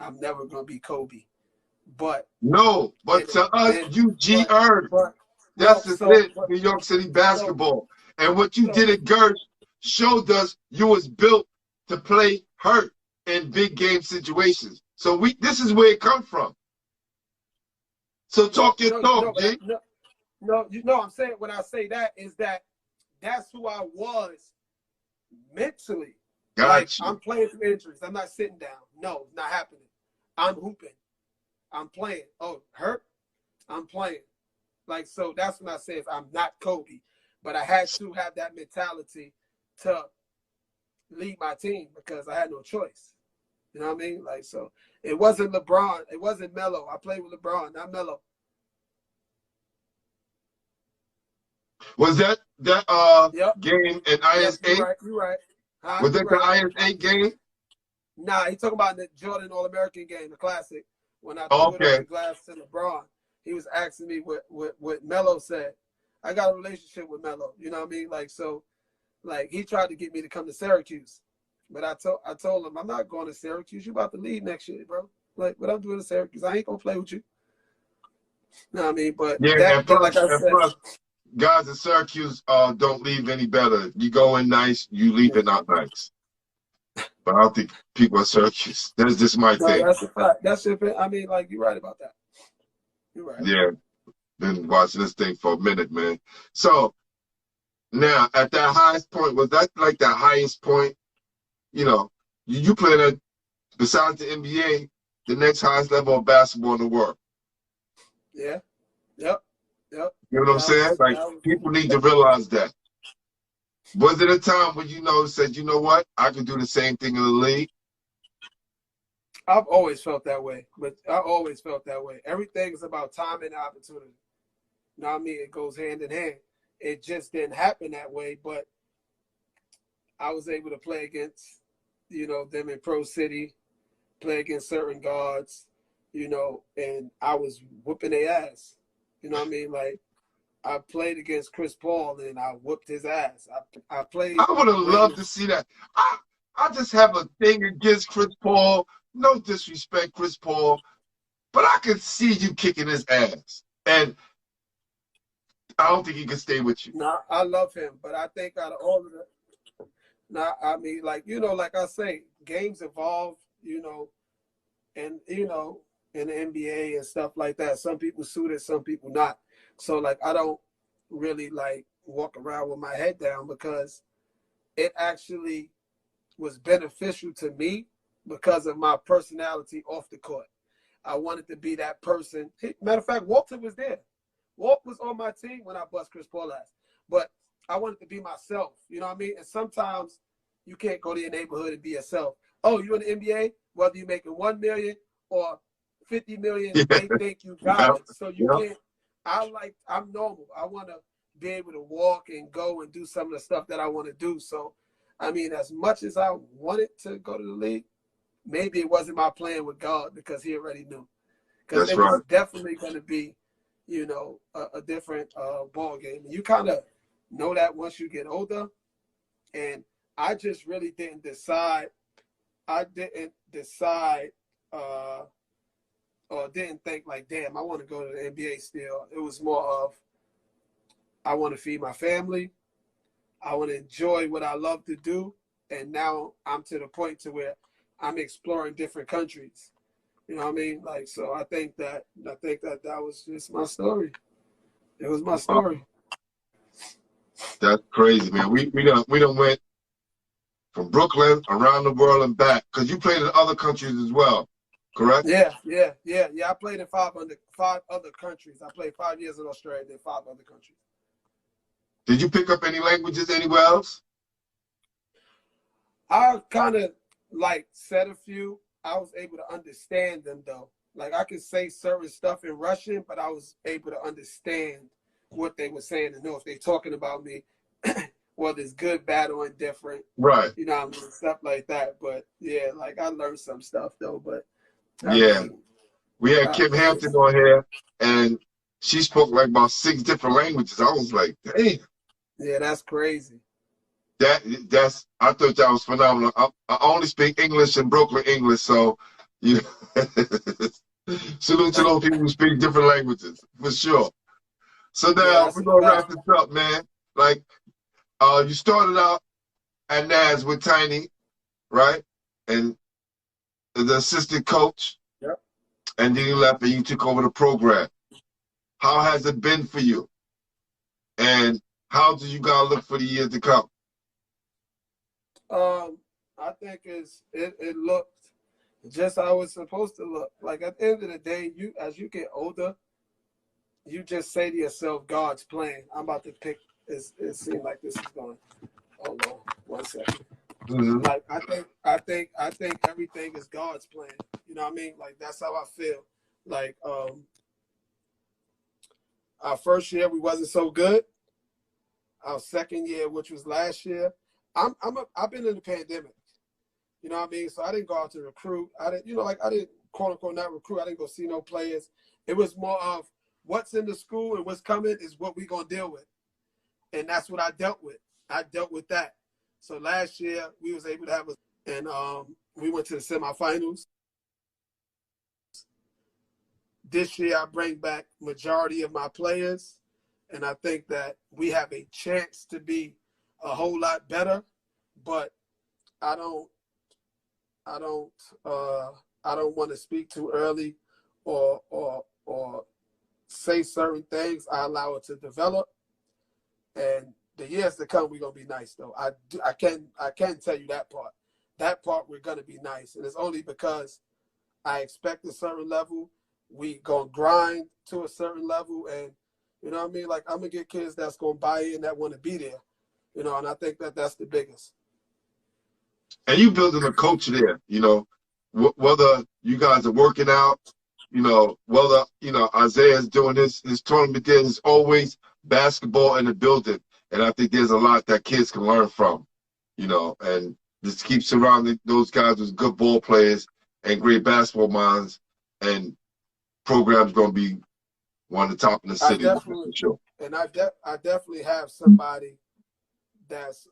Speaker 3: I'm never gonna be Kobe. But
Speaker 1: no, but to us, UG Ervin. That's the thing, New York City basketball. And what you did at Gersh showed us you was built to play hurt in big game situations. So this is where it comes from. So talk your talk, G.
Speaker 3: I'm saying when I say that is that's who I was mentally.
Speaker 1: Gotcha.
Speaker 3: Like, I'm playing through injuries. I'm not sitting down. No, it's not happening. I'm hooping. I'm playing. Oh, hurt? I'm playing. Like, so that's when I say I'm not Kobe. But I had to have that mentality to lead my team because I had no choice. You know what I mean? Like, so it wasn't LeBron. It wasn't Melo. I played with LeBron, not Melo.
Speaker 1: Was that game in IS-8?
Speaker 3: Yep, you're right. Huh?
Speaker 1: Was that the IS-8 game?
Speaker 3: Nah, he's talking about the Jordan All-American game, the classic. When I threw it on the glass to LeBron, he was asking me what Melo said. I got a relationship with Melo. You know what I mean? Like, so, like, he tried to get me to come to Syracuse. But I told him, I'm not going to Syracuse. You about to leave next year, bro. Like, what I'm doing in Syracuse, I ain't going to play with you. You know what I mean? But
Speaker 1: yeah, plus, guys in Syracuse don't leave any better. You go in nice, you leave it not nice. But I don't think people at Syracuse. That's just my thing.
Speaker 3: That's a fact. That's a fact. I mean, like, you're right about that. You're right.
Speaker 1: Yeah. Been watching this thing for a minute, man. So now at that highest point, was that like the highest point? You know, you played at, besides the NBA, the next highest level of basketball in the world.
Speaker 3: Yeah. Yep.
Speaker 1: You know what I'm saying? Like, people need to realize that. Was it a time when said, you know what, I could do the same thing in the league?
Speaker 3: I've always felt that way. Everything is about time and opportunity. You know what I mean? It goes hand in hand. It just didn't happen that way, but I was able to play against, them in Pro City, play against certain guards, and I was whooping their ass. You know what I mean? Like, I played against Chris Paul and I whooped his ass. I played.
Speaker 1: I would have loved to see that. I just have a thing against Chris Paul. No disrespect, Chris Paul, but I could see you kicking his ass. And I don't think he can stay with you.
Speaker 3: No, I love him, but I think out of all of the, I mean, like, like I say, games evolve, and, in the NBA and stuff like that. Some people suited, some people not. So, like, I don't really, like, walk around with my head down because it actually was beneficial to me because of my personality off the court. I wanted to be that person. Matter of fact, Walter was there. Walt was on my team when I bust Chris Paul ass. But I wanted to be myself. You know what I mean? And sometimes you can't go to your neighborhood and be yourself. Oh, you in the NBA? Whether you're making $1 million or $50 million, they think you got it. So you can't. I'm normal. I want to be able to walk and go and do some of the stuff that I want to do. So, I mean, as much as I wanted to go to the league, maybe it wasn't my plan with God because he already knew. Because it was definitely going to be, a different ball game. And you kind of know that once you get older. And I just really didn't decide. I didn't decide or didn't think like, damn, I want to go to the NBA still. It was more of, I want to feed my family. I want to enjoy what I love to do. And now I'm to the point to where I'm exploring different countries. You know what I mean? Like, so I think that was just my story. It was my story.
Speaker 1: That's crazy, man. We done went from Brooklyn around the world and back because you played in other countries as well, correct?
Speaker 3: Yeah. I played in five other countries. I played 5 years in Australia, then 5 other countries.
Speaker 1: Did you pick up any languages anywhere else?
Speaker 3: I kind of like said a few. I was able to understand them though. Like I could say certain stuff in Russian, but I was able to understand what they were saying and know if they're talking about me, whether it's good, bad, or indifferent.
Speaker 1: Right.
Speaker 3: You know what I mean? Stuff like that. But yeah, like I learned some stuff though. But I
Speaker 1: Yeah.
Speaker 3: mean,
Speaker 1: We had Kim Hampton on here, and she spoke like about 6 different languages. I was like, dang.
Speaker 3: yeah, that's crazy.
Speaker 1: I thought that was phenomenal. I only speak English and Brooklyn English, so you know, salute to those people who speak different languages for sure. So
Speaker 3: Yeah,
Speaker 1: now
Speaker 3: that's
Speaker 1: we're
Speaker 3: a
Speaker 1: gonna wrap
Speaker 3: fact.
Speaker 1: this up, man. Like, you started out at NAS with Tiny, right? And the assistant coach,
Speaker 3: Yep.
Speaker 1: and then you left and you took over the program. How has it been for you? And how do you guys look for the years to come?
Speaker 3: I think it looked just how it's supposed to look. Like at the end of the day, you as you get older, you just say to yourself, God's plan. I'm about to pick. It seems like this is going. Hold on, 1 second.
Speaker 1: Mm-hmm.
Speaker 3: Like I think everything is God's plan. You know what I mean? Like that's how I feel. Like our first year we wasn't so good. Our second year, which was last year, I've been in the pandemic. You know what I mean? So I didn't go out to recruit. I didn't quote unquote not recruit. I didn't go see no players. It was more of what's in the school and what's coming is what we're gonna deal with. And that's what I dealt with. I dealt with that. So last year we was able to have we went to the semifinals. This year I bring back majority of my players, and I think that we have a chance to be a whole lot better. But I don't want to speak too early or say certain things. I allow it to develop, and the years to come we're gonna be nice though. I can tell you that part. That part we're gonna be nice, and it's only because I expect a certain level. We gonna grind to a certain level, and you know what I mean. Like I'm gonna get kids that's gonna buy in, that want to be there. You know, and I think that that's the biggest.
Speaker 1: And you building a culture there, you know, whether you guys are working out, you know, whether, you know, Isaiah's doing his tournament, there's always basketball in the building. And I think there's a lot that kids can learn from, you know, and just keep surrounding those guys with good ball players and great basketball minds, and program's going to be one of the top in the
Speaker 3: I
Speaker 1: city, for
Speaker 3: definitely,
Speaker 1: sure.
Speaker 3: and I definitely have somebody that's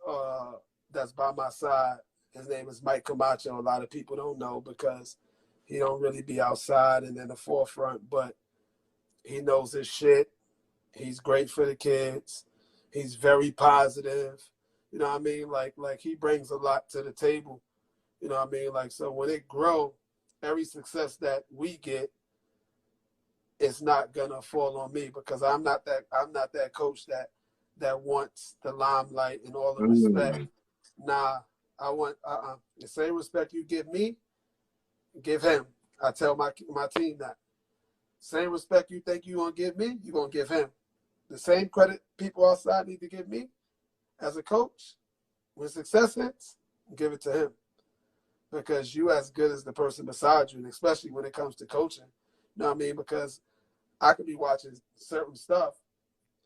Speaker 3: by my side. His name is Mike Camacho. A lot of people don't know because he don't really be outside and in the forefront, but he knows his shit. He's great for the kids. He's very positive. You know what I mean? Like he brings a lot to the table. You know what I mean? Like, so when it grow, every success that we get, it's not gonna fall on me because I'm not that coach that wants the limelight and all the respect. Nah, I want the same respect you give me, give him. I tell my team that. Same respect you think you're gonna give me, you're gonna give him. The same credit people outside need to give me as a coach, when success hits, give it to him. Because you as good as the person beside you, and especially when it comes to coaching. You know what I mean? Because I could be watching certain stuff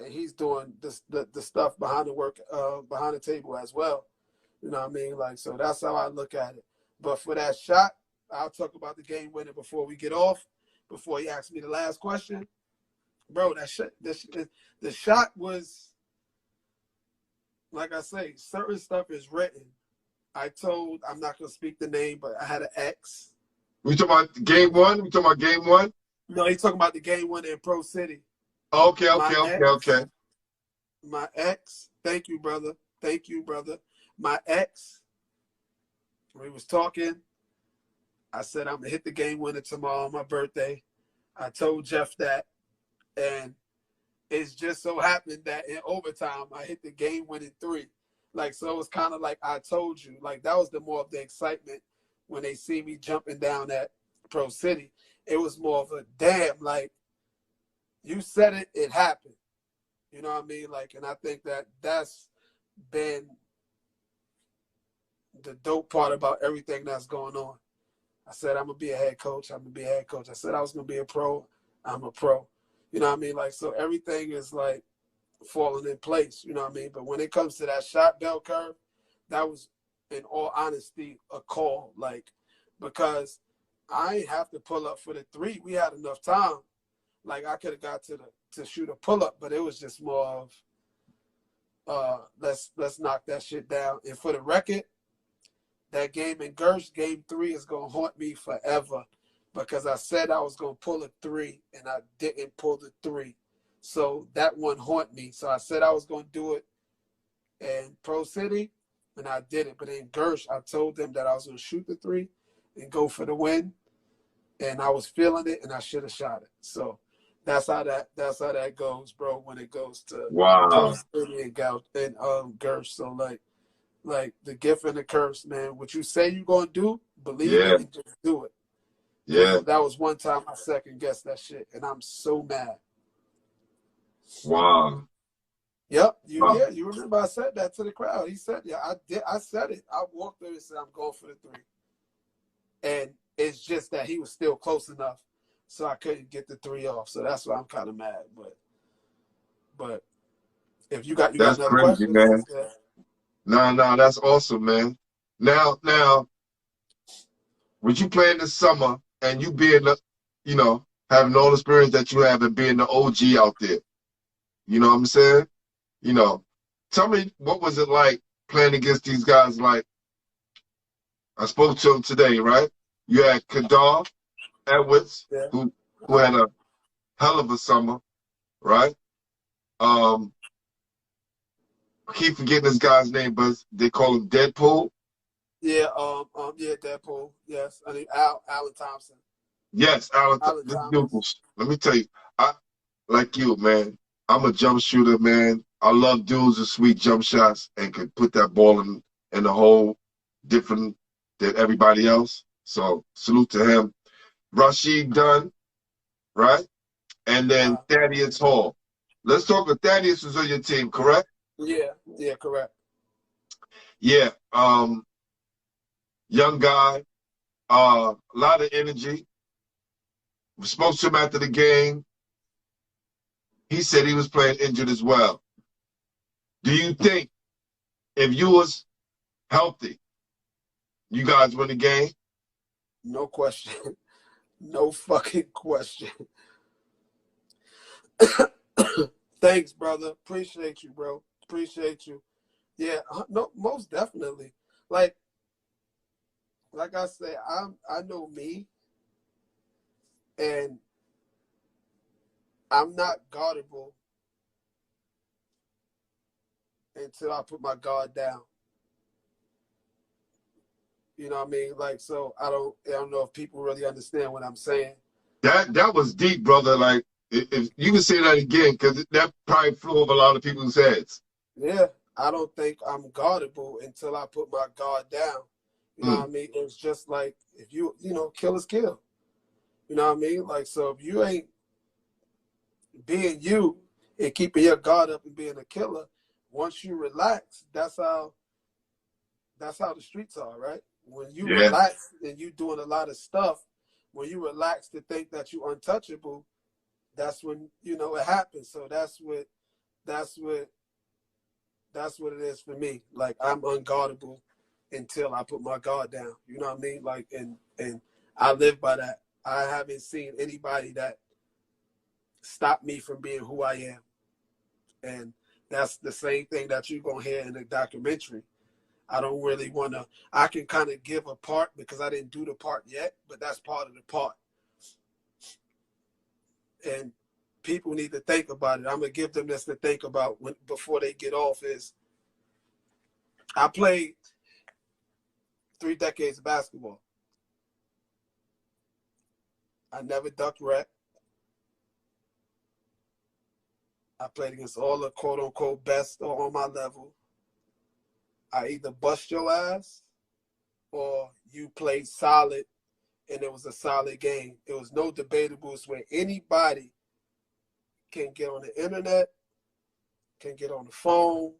Speaker 3: and he's doing the stuff behind the table as well. You know what I mean? Like, so that's how I look at it. But for that shot, I'll talk about the game winner before we get off, before he asks me the last question. Bro, the shot was, like I say, certain stuff is written. I'm not going to speak the name, but I had an ex.
Speaker 1: We talking about game one? We talking about game one?
Speaker 3: No, he's talking about the game winner in Pro City.
Speaker 1: Okay.
Speaker 3: My ex, thank you, brother. My ex, we was talking. I said, I'm going to hit the game winner tomorrow on my birthday. I told Jeff that. And it's just so happened that in overtime, I hit the game winning 3. Like, so it was kind of like I told you. Like, that was the more of the excitement when they see me jumping down at Pro City. It was more of a damn, like, you said it, it happened. You know what I mean? Like, and I think that that's been the dope part about everything that's going on. I said I'm gonna be a head coach. I'm gonna be a head coach. I said I was gonna be a pro. I'm a pro. You know what I mean? Like, so everything is like falling in place. You know what I mean? But when it comes to that shot bell curve, that was, in all honesty, a call. Like, because I ain't have to pull up for the three. We had enough time. Like, I could have got to shoot a pull up, but it was just more of let's knock that shit down. And for the record, that game in Gersh, game 3 is gonna haunt me forever, because I said I was gonna pull a 3 and I didn't pull the 3. So that one haunt me. So I said I was gonna do it in Pro City, and I did it. But in Gersh, I told them that I was gonna shoot the 3 and go for the win. And I was feeling it, and I should have shot it. So that's how that goes, bro, when it goes to Pro
Speaker 1: Wow.
Speaker 3: City and Gersh. So like the gift and the curse, man. What you say you're gonna do, believe
Speaker 1: Yeah.
Speaker 3: it and just do it.
Speaker 1: Yeah.
Speaker 3: That was one time I second guessed that shit, and I'm so mad.
Speaker 1: Wow.
Speaker 3: Yep,
Speaker 1: Wow.
Speaker 3: you remember I said that to the crowd. He said, yeah, I did. I said it. I walked there and said I'm going for the 3. And it's just that he was still close enough, so I couldn't get the 3 off. So that's why I'm kind of mad. But if you got
Speaker 1: That's
Speaker 3: another
Speaker 1: crazy,
Speaker 3: question,
Speaker 1: man.
Speaker 3: yeah.
Speaker 1: No, that's awesome, man. Now, would you play in the summer and you being the, having all the experience that you have and being the OG out there? You know what I'm saying? Tell me, what was it like playing against these guys? Like, I spoke to him today, right? You had Kadar Edwards,
Speaker 3: Yeah.
Speaker 1: who had a hell of a summer, right? I keep forgetting this guy's name, but they call him Deadpool.
Speaker 3: Yeah, yeah, Deadpool. Yes, I mean Alan Thompson.
Speaker 1: Yes, Alan.
Speaker 3: Alan
Speaker 1: This
Speaker 3: Thomas.
Speaker 1: dude, let me tell you, I like you, man. I'm a jump shooter, man. I love dudes with sweet jump shots and can put that ball in the hole different than everybody else. So salute to him. Rashid Dunn, right? And then Thaddeus Hall. Let's talk. Thaddeus was on your team, correct?
Speaker 3: Yeah, correct.
Speaker 1: Yeah. Young guy, a lot of energy. We spoke to him after the game. He said he was playing injured as well. Do you think if you was healthy, you guys win the game?
Speaker 3: No question. No fucking question. Thanks, brother. Appreciate you, bro. Appreciate you. Yeah, no, most definitely. Like I say, I know me, and I'm not guardable until I put my guard down. You know what I mean? Like, so I don't know if people really understand what I'm saying.
Speaker 1: That was deep, brother. Like, if you can say that again, because that probably flew over a lot of people's heads.
Speaker 3: Yeah, I don't think I'm guardable until I put my guard down. You know what I mean? It's just like, if kill is kill. You know what I mean? Like, so if you ain't being you and keeping your guard up and being a killer, once you relax, that's how the streets are, right? When you relax and you doing a lot of stuff, when you relax to think that you untouchable, that's when it happens. So that's what it is for me. Like, I'm unguardable until I put my guard down. You know what I mean? Like, and I live by that. I haven't seen anybody that stopped me from being who I am. And that's the same thing that you're gonna hear in the documentary. I don't really want to, I can kind of give a part because I didn't do the part yet, but that's part of the part. And people need to think about it. I'm going to give them this to think about before they get off is, I played 3 decades of basketball. I never ducked rep. I played against all the quote unquote best or on my level. I either bust your ass or you played solid and it was a solid game. It was no debatables where anybody can get on the internet, can get on the phone,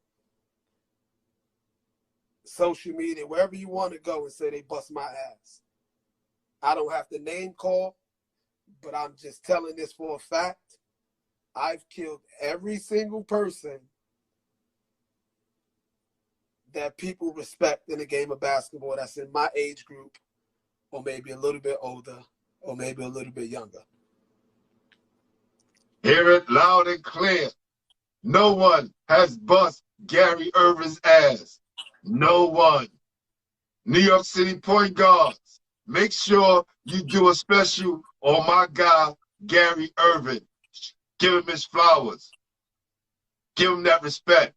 Speaker 3: social media, wherever you want to go, and say they bust my ass. I don't have to name call, but I'm just telling this for a fact. I've killed every single person that people respect in the game of basketball that's in my age group, or maybe a little bit older, or maybe a little bit younger.
Speaker 1: Hear it loud and clear. No one has bust Gary Ervin's ass. No one. New York City point guards, make sure you do a special on my guy, Gary Ervin. Give him his flowers. Give him that respect.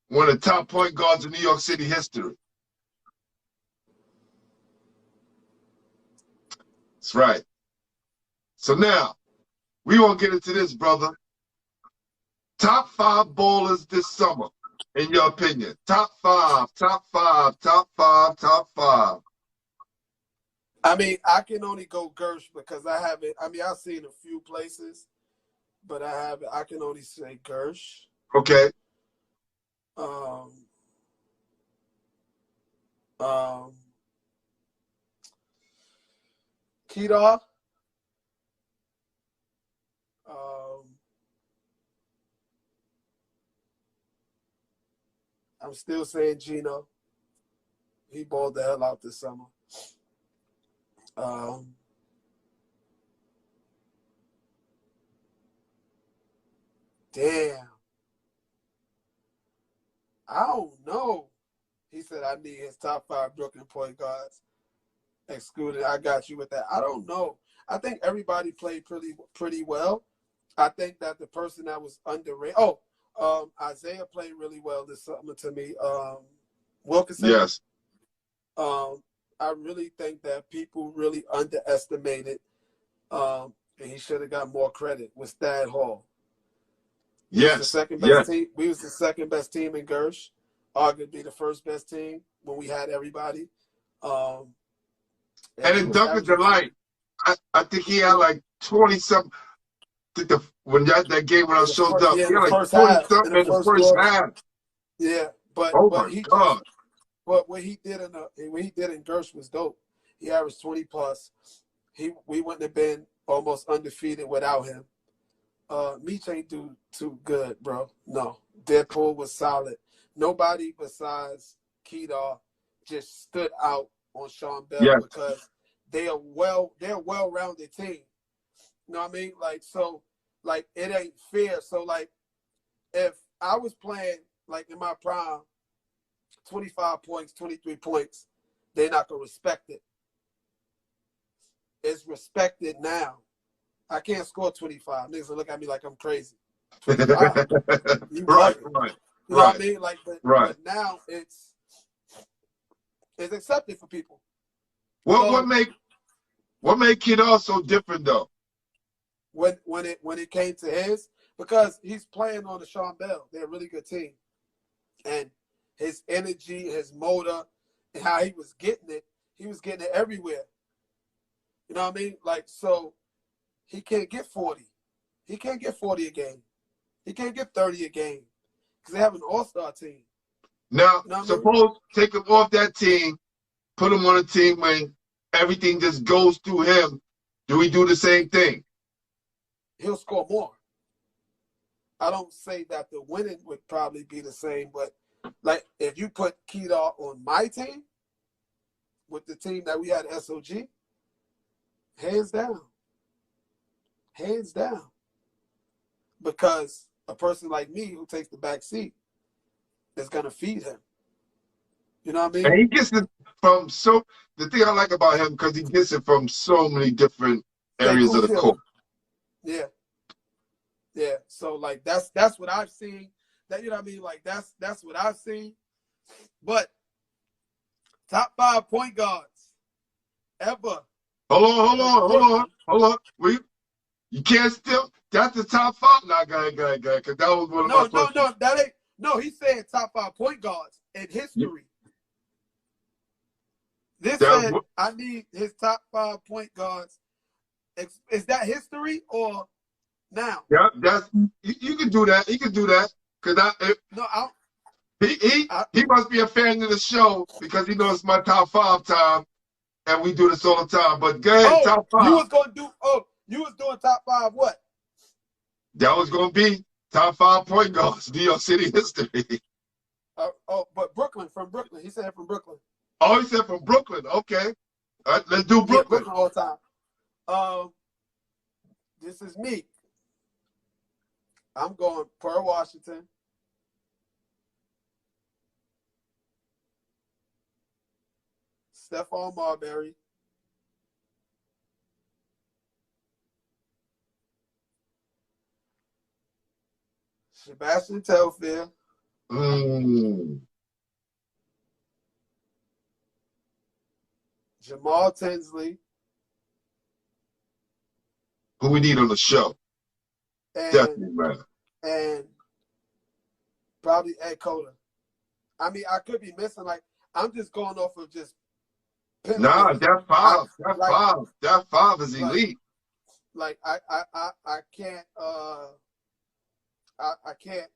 Speaker 1: One of the top point guards in New York City history. That's right. So now, we won't get into this, brother. Top 5 ballers this summer, in your opinion. Top 5, top 5, top 5, top 5.
Speaker 3: I mean, I can only go Gersh because I haven't. I mean, I've seen a few places, but I can only say Gersh.
Speaker 1: Okay.
Speaker 3: Kedar. I'm still saying Gino. He balled the hell out this summer. Damn. I don't know. He said I need his top 5 Brooklyn point guards. Excluded. I got you with that. I don't know. I think everybody played pretty well. I think that the person that was underrated. Isaiah played really well this summer to me. Wilkinson.
Speaker 1: Yes.
Speaker 3: I really think that people really underestimated, and he should have got more credit, with Thad Hall.
Speaker 1: Yes.
Speaker 3: The second best team. We was the second best team in Gersh, arguably the first best team when we had everybody.
Speaker 1: And in Duncan Delight, I think he had like 20-something. When that game when I showed up, he had like 20-something in the first half.
Speaker 3: Yeah, but
Speaker 1: my God.
Speaker 3: But what he did in Gersh was dope. He averaged 20 plus. We wouldn't have been almost undefeated without him. Meech ain't do too good, bro. No. Deadpool was solid. Nobody besides Kedar just stood out on Sean Bell because they're a well-rounded team. You know what I mean? Like it ain't fair. So like if I was playing like in my prime, 25 points, 23 points, they're not gonna respect it. It's respected now. I can't score 25. Niggas will look at me like I'm crazy. 25.
Speaker 1: Right.
Speaker 3: You know what I mean? Like, but now it's accepted for people.
Speaker 1: What made Kedar so different though?
Speaker 3: When it came to his, because he's playing on the Sean Bell. They're a really good team. And his energy, his motor, and how he was getting it everywhere. You know what I mean? Like, so he can't get 40. He can't get 40 a game. He can't get 30 a game because they have an all-star team.
Speaker 1: Now,
Speaker 3: you know
Speaker 1: suppose take him off that team, put him on a team where everything just goes through him. Do we do the same thing?
Speaker 3: He'll score more. I don't say that the winning would probably be the same, but like if you put Kedar on my team with the team that we had at SOG, hands down. Hands down. Because a person like me who takes the back seat is going to feed him. You know what I mean?
Speaker 1: And he gets it from the thing I like about him, because he gets it from so many different areas of the court.
Speaker 3: Yeah. Yeah. So like that's what I've seen. That, you know what I mean? Like that's what I've seen. But top 5 point guards ever.
Speaker 1: Hold on. You can't still. That's the top 5. Nah, go ahead. Because that was one of my questions.
Speaker 3: No, that ain't. No, he's saying top 5 point guards in history. This said, I need his top 5 point guards. Is that history or now?
Speaker 1: Yeah, you can do that. You can do that. He must be a fan of the show because he knows it's my top 5 time, and we do this all the time. But go ahead, top 5.
Speaker 3: You was doing top 5 what?
Speaker 1: That was gonna be top 5 point guards, New York City history.
Speaker 3: But from Brooklyn. He said from Brooklyn.
Speaker 1: Oh, he said from Brooklyn. Okay. All right, let's do Brooklyn.
Speaker 3: Yeah, Brooklyn all the time. This is me. I'm going Pearl Washington. Stephon Marbury. Sebastian Telfair. Jamal Tinsley.
Speaker 1: Who we need on the show. Definitely, man.
Speaker 3: And probably Ed Cota. I mean, I could be missing. Like, I'm just going off of just.
Speaker 1: Nah, that 5. That 5 is elite.
Speaker 3: Like I can't. I can't.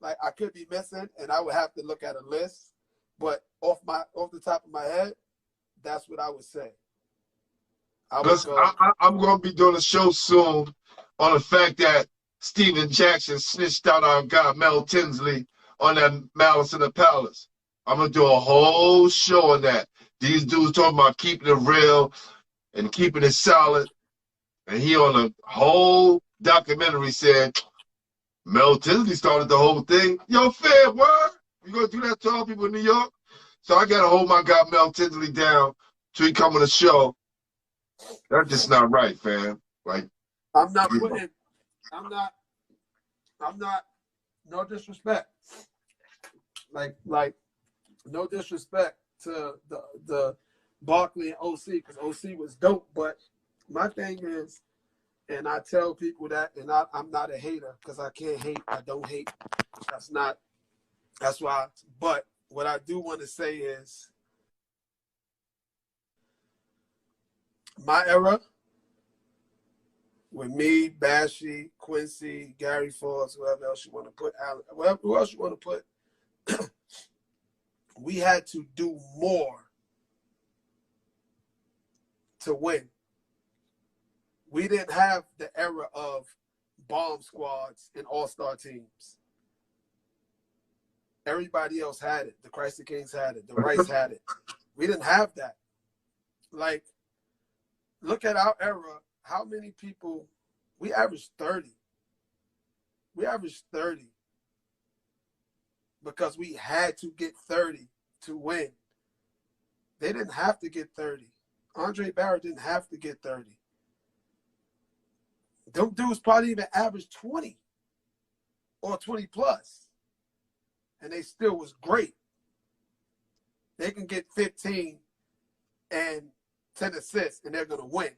Speaker 3: Like, I could be missing, and I would have to look at a list. But off the top of my head, that's what I would say. I'm
Speaker 1: going to be doing a show soon on the fact that Steven Jackson snitched out our guy Mel Tinsley on that Malice in the Palace. I'm going to do a whole show on that. These dudes talking about keeping it real and keeping it solid. And he on a whole documentary said, Mel Tinsley started the whole thing. Yo, fair word. You going to do that to all people in New York? So I got to hold my guy Mel Tinsley down till he come on the show. That's just not right, fam. Like,
Speaker 3: I'm not, no disrespect. Like, no disrespect to the Barkley and OC, because OC was dope. But my thing is, and I tell people that, and I'm not a hater, because I can't hate. I don't hate. That's why. But what I do want to say is, my era, with me, Bashy, Quincy, Gary Forbes, whoever else you want to put, Allen, who else you want to put, we had to do more to win. We didn't have the era of bomb squads and all-star teams. Everybody else had it. The Christ the Kings had it. The Rice had it. We didn't have that. Like, look at our era. How many people? We averaged 30. We averaged 30 because we had to get 30 to win. They didn't have to get 30. Andre Barrett didn't have to get 30. Them dudes probably even averaged 20 or 20 plus, and they still was great. They can get 15 and 10 assists, and they're going to win.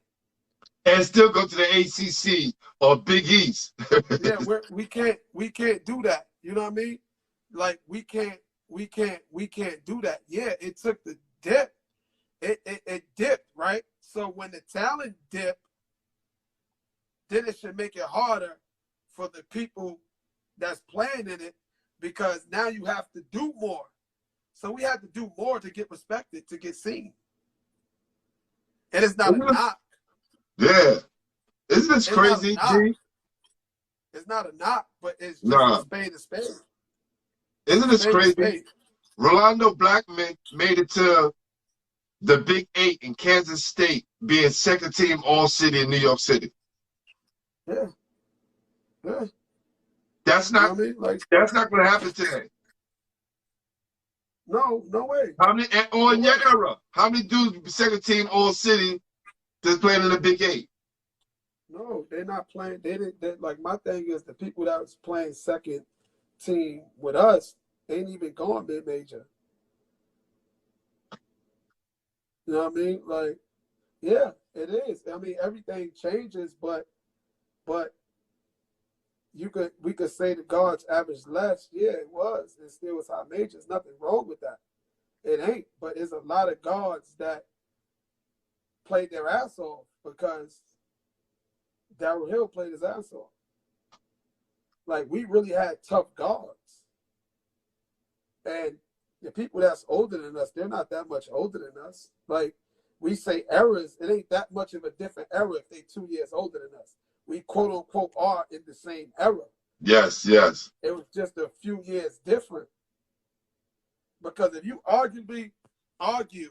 Speaker 1: And still go to the ACC or Big East.
Speaker 3: Yeah, we can't do that. You know what I mean? Like, we can't do that. Yeah, it took the dip. It dipped, right? So when the talent dipped, then it should make it harder for the people that's playing in it, because now you have to do more. So we have to do more to get respected, to get seen. And it's not a knock.
Speaker 1: Yeah. Isn't this crazy, G?
Speaker 3: It's not a knock, but it's just a spade to spade.
Speaker 1: Isn't this crazy? Rolando Blackman made it to the Big 8 in Kansas State, being second team All-City in New York City.
Speaker 3: Yeah. Yeah.
Speaker 1: That's not, that's not going to happen today.
Speaker 3: No way.
Speaker 1: How many, on your era, how many dudes second team All-City that's playing in the Big 8?
Speaker 3: No, they're not playing. Like, my thing is, the people that was playing second team with us ain't even going mid-major. You know what I mean? Like, yeah, it is. I mean, everything changes, but we could say the guards averaged less. Yeah, it was. It still was high majors. Nothing wrong with that. It ain't. But there's a lot of guards that played their ass off because Darryl Hill played his ass off. Like, we really had tough guards. And the people that's older than us, they're not that much older than us. Like we say eras, it ain't that much of a different era if they 2 years older than us. We quote unquote are in the same era.
Speaker 1: Yes, yes.
Speaker 3: It was just a few years different. Because if you arguably argue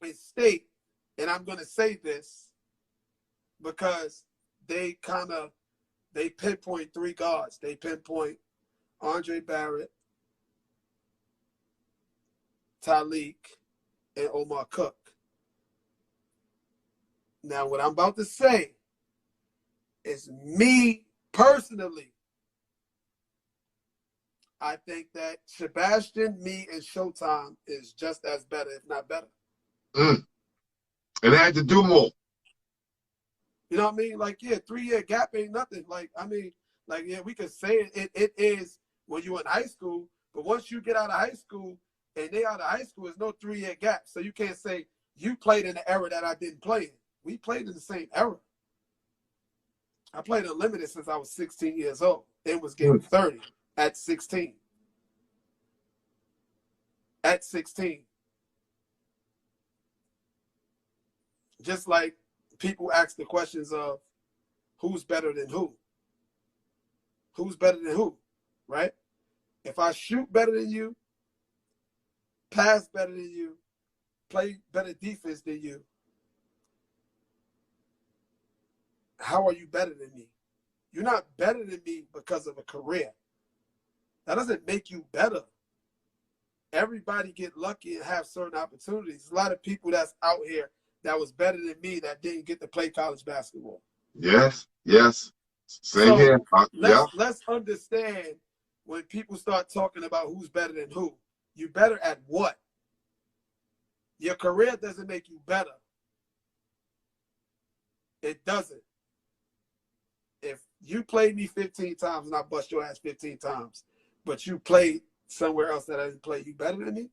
Speaker 3: and state, and I'm going to say this because they pinpoint three guards. They pinpoint Andre Barrett, Talik, and Omar Cook. Now, what I'm about to say is me personally. I think that Sebastian, me, and Showtime is just as better, if not better.
Speaker 1: And they had to do more.
Speaker 3: You know what I mean? Like, yeah, 3-year gap ain't nothing. Like, I mean, like, yeah, we could say it is when you're in high school, but once you get out of high school and they out of high school, there's no 3-year gap. So you can't say you played in the era that I didn't play in. We played in the same era. I played unlimited since I was 16 years old and was getting 30 at 16. At 16. Just like people ask the questions of who's better than who? Who's better than who? Right? If I shoot better than you, pass better than you, play better defense than you, how are you better than me? You're not better than me because of a career. That doesn't make you better. Everybody get lucky and have certain opportunities. There's a lot of people that's out here that was better than me that didn't get to play college basketball.
Speaker 1: Yes, yes. Same
Speaker 3: So
Speaker 1: here.
Speaker 3: let's understand when people start talking about who's better than who. You better at what? Your career doesn't make you better. It doesn't. If you played me 15 times and I bust your ass 15 times, but you played somewhere else that I didn't play, you better than me?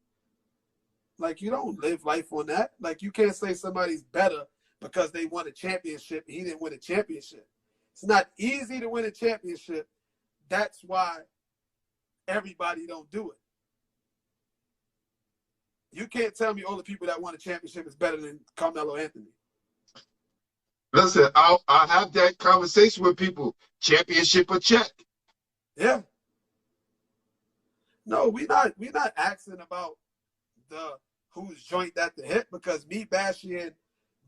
Speaker 3: Like, you don't live life on that. Like, you can't say somebody's better because they won a championship and he didn't win a championship. It's not easy to win a championship. That's why everybody don't do it. You can't tell me all the people that won a championship is better than Carmelo Anthony.
Speaker 1: Listen, I'll have that conversation with people. Championship or check.
Speaker 3: Yeah. No, we're not asking about the who's joint at the hip because me, Bashy, and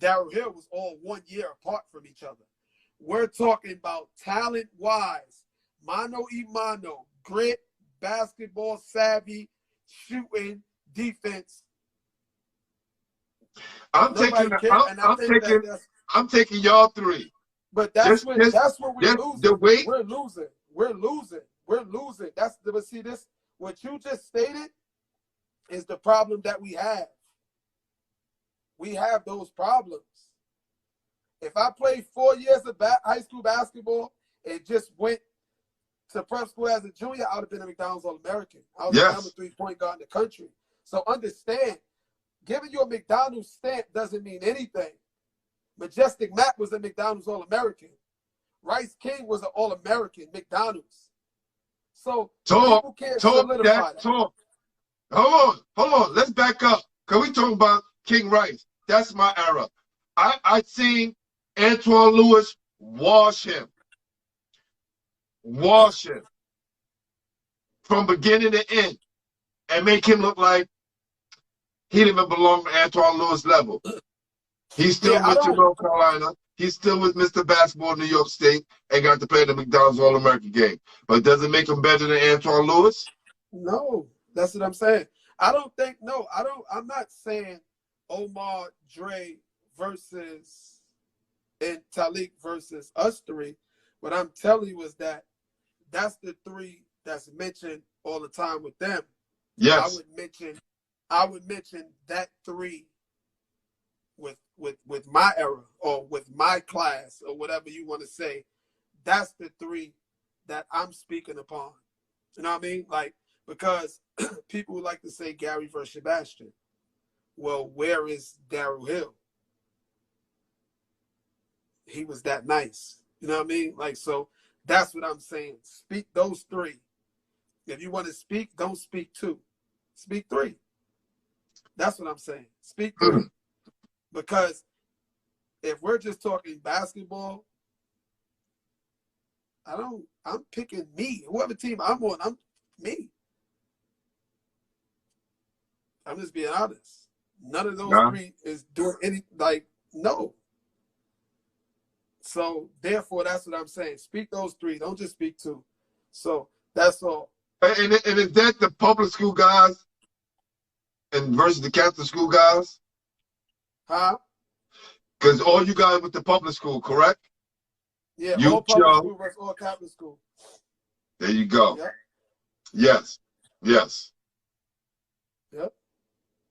Speaker 3: Darryl Hill was all 1 year apart from each other. We're talking about talent-wise, mano y mano, grit, basketball savvy, shooting, defense.
Speaker 1: I'm taking y'all three.
Speaker 3: But that's what we're losing.
Speaker 1: The weight.
Speaker 3: We're losing. But see this. What you just stated is the problem that we have. We have those problems. If I played 4 years of high school basketball and just went to prep school as a junior, I would have been a McDonald's All-American. I was the number 3 point guard in the country. So understand, giving you a McDonald's stamp doesn't mean anything. Majestic Matt was a McDonald's All-American. Rice King was an All-American, McDonald's. So people can't solidify that.
Speaker 1: Hold on. Let's back up. Because we talking about King Rice. That's my era. I seen Antoine Lewis wash him from beginning to end and make him look like he didn't even belong to Antoine Lewis level. He's still with North Carolina. He's still with Mr. Basketball New York State and got to play the McDonald's All-American game. But does it make him better than Antoine Lewis?
Speaker 3: No, that's what I'm saying. I'm not saying Omar, Dre versus and Talik versus us three. What I'm telling you is that's the three that's mentioned all the time with them.
Speaker 1: Yes.
Speaker 3: I would mention that three with my era or with my class or whatever you want to say. That's the three that I'm speaking upon. You know what I mean? Like, because people like to say Gary versus Sebastian. Well, where is Darryl Hill? He was that nice. You know what I mean? Like, so that's what I'm saying. Speak those three. If you want to speak, don't speak two. Speak three. That's what I'm saying. Speak three. Because if we're just talking basketball, I'm picking me. Whoever team I'm on, I'm me. I'm just being honest. None of those three is doing any, like, no. So therefore, that's what I'm saying. Speak those three. Don't just speak two. So that's all.
Speaker 1: And is that the public school guys and versus the Catholic school guys?
Speaker 3: Huh?
Speaker 1: Because all you guys with the public school, correct?
Speaker 3: Yeah,
Speaker 1: You,
Speaker 3: all public
Speaker 1: Joe.
Speaker 3: school versus all Catholic school.
Speaker 1: There you go.
Speaker 3: Yep.
Speaker 1: Yes. Yes.
Speaker 3: Yep.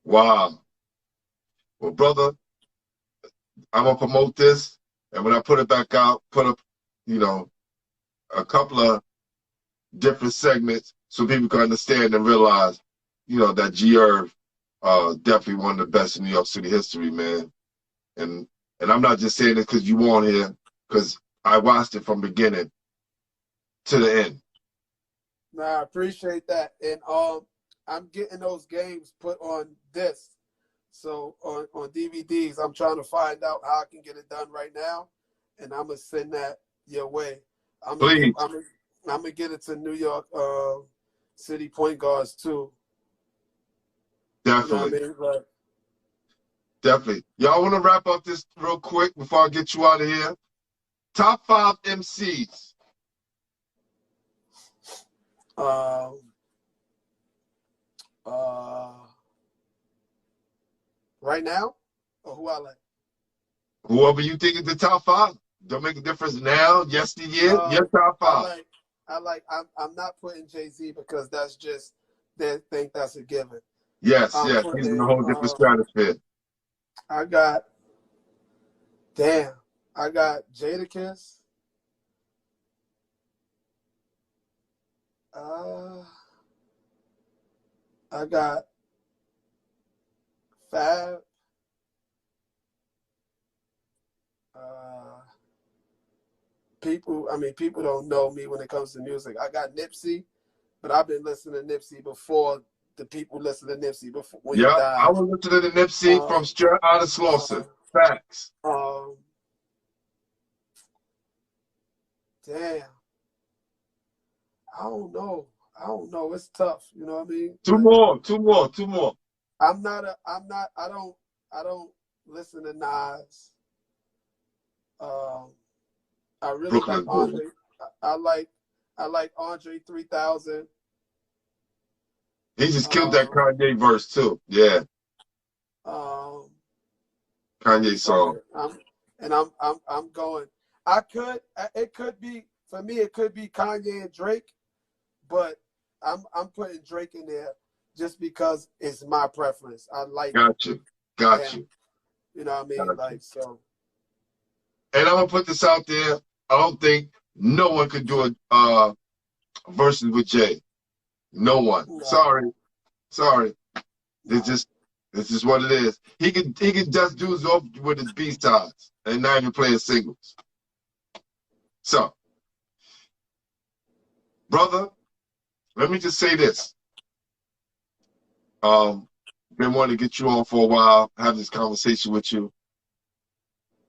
Speaker 1: Wow. Well, brother, I'm going to promote this. And when I put it back out, put up, you know, a couple of different segments so people can understand and realize, you know, that G. Irv, definitely one of the best in New York City history, man. And I'm not just saying this because you on here, because I watched it from beginning to the end.
Speaker 3: Nah, I appreciate that. And I'm getting those games put on disc. So on DVDs, I'm trying to find out how I can get it done right now. And I'm going to send that your way. I'm
Speaker 1: Please.
Speaker 3: gonna get it to New York City point guards too.
Speaker 1: Definitely.
Speaker 3: You know what I mean?
Speaker 1: Definitely. Y'all want to wrap up this real quick before I get you out of here? Top 5 MCs.
Speaker 3: Right now, or who I like?
Speaker 1: Whoever you think is the top 5. Don't make a difference now, yesteryear. Your top 5.
Speaker 3: I'm not putting Jay-Z because that's just, they think that's a given.
Speaker 1: Yes. He's in a whole different stratosphere.
Speaker 3: I got Jadakiss. I got Fab. People don't know me when it comes to music. I got Nipsey, but I've been listening to Nipsey before the people listen to Nipsey before when he died.
Speaker 1: I was listening to Nipsey from straight out of Slauson. Facts.
Speaker 3: Damn. I don't know. It's tough. You know what I mean?
Speaker 1: Two more.
Speaker 3: I don't listen to Nas. I really
Speaker 1: Brooklyn
Speaker 3: like Andre. I like Andre 3000.
Speaker 1: He just killed that Kanye verse too. Yeah. Kanye song.
Speaker 3: I'm going. It could be, for me, it could be Kanye and Drake, but I'm putting Drake in there just because it's my preference. I like.
Speaker 1: Got you.
Speaker 3: You know what I mean? Like, so.
Speaker 1: And I'm gonna put this out there. I don't think no one could do a versus with Jay. No one. No. Sorry. No. It's just what it is. He could dust dudes off with his B-sides and not even playing singles. So, brother, let me just say this. Been wanting to get you on for a while, have this conversation with you.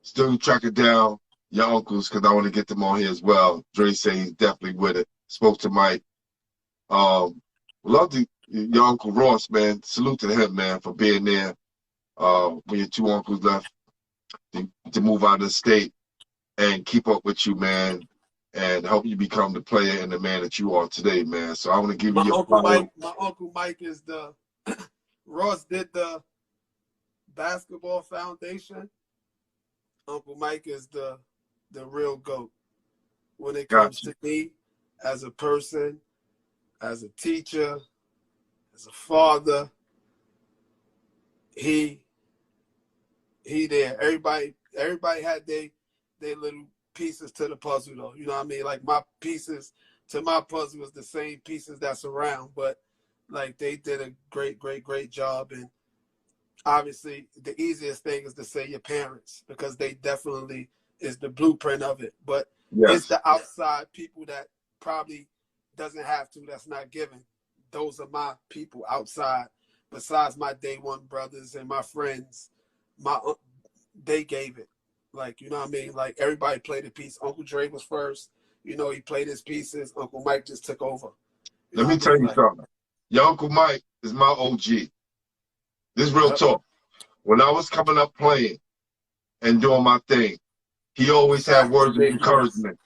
Speaker 1: Still tracking down your uncles because I want to get them on here as well. Dre say he's definitely with it. Spoke to Mike. Love your Uncle Ross, man. Salute to him, man, for being there when your 2 uncles left to move out of the state and keep up with you, man, and help you become the player and the man that you are today, man. So I want to give you your
Speaker 3: Uncle Mike. My Uncle Mike is the Ross did the basketball foundation. Uncle Mike is the real GOAT when it comes to me as a person, as a teacher, as a father. He there. Everybody had their little pieces to the puzzle though. You know what I mean? Like my pieces to my puzzle was the same pieces that's around, but like they did a great job. And obviously the easiest thing is to say your parents because they definitely is the blueprint of it. But it's the outside people that probably doesn't have to, that's not given. Those are my people outside. Besides my day one brothers and my friends, they gave it. Like, you know what I mean? Like, everybody played a piece. Uncle Dre was first. You know, he played his pieces. Uncle Mike just took over.
Speaker 1: Let me tell you something. Your Uncle Mike is my OG. This is real talk. When I was coming up playing and doing my thing, he always had words of encouragement.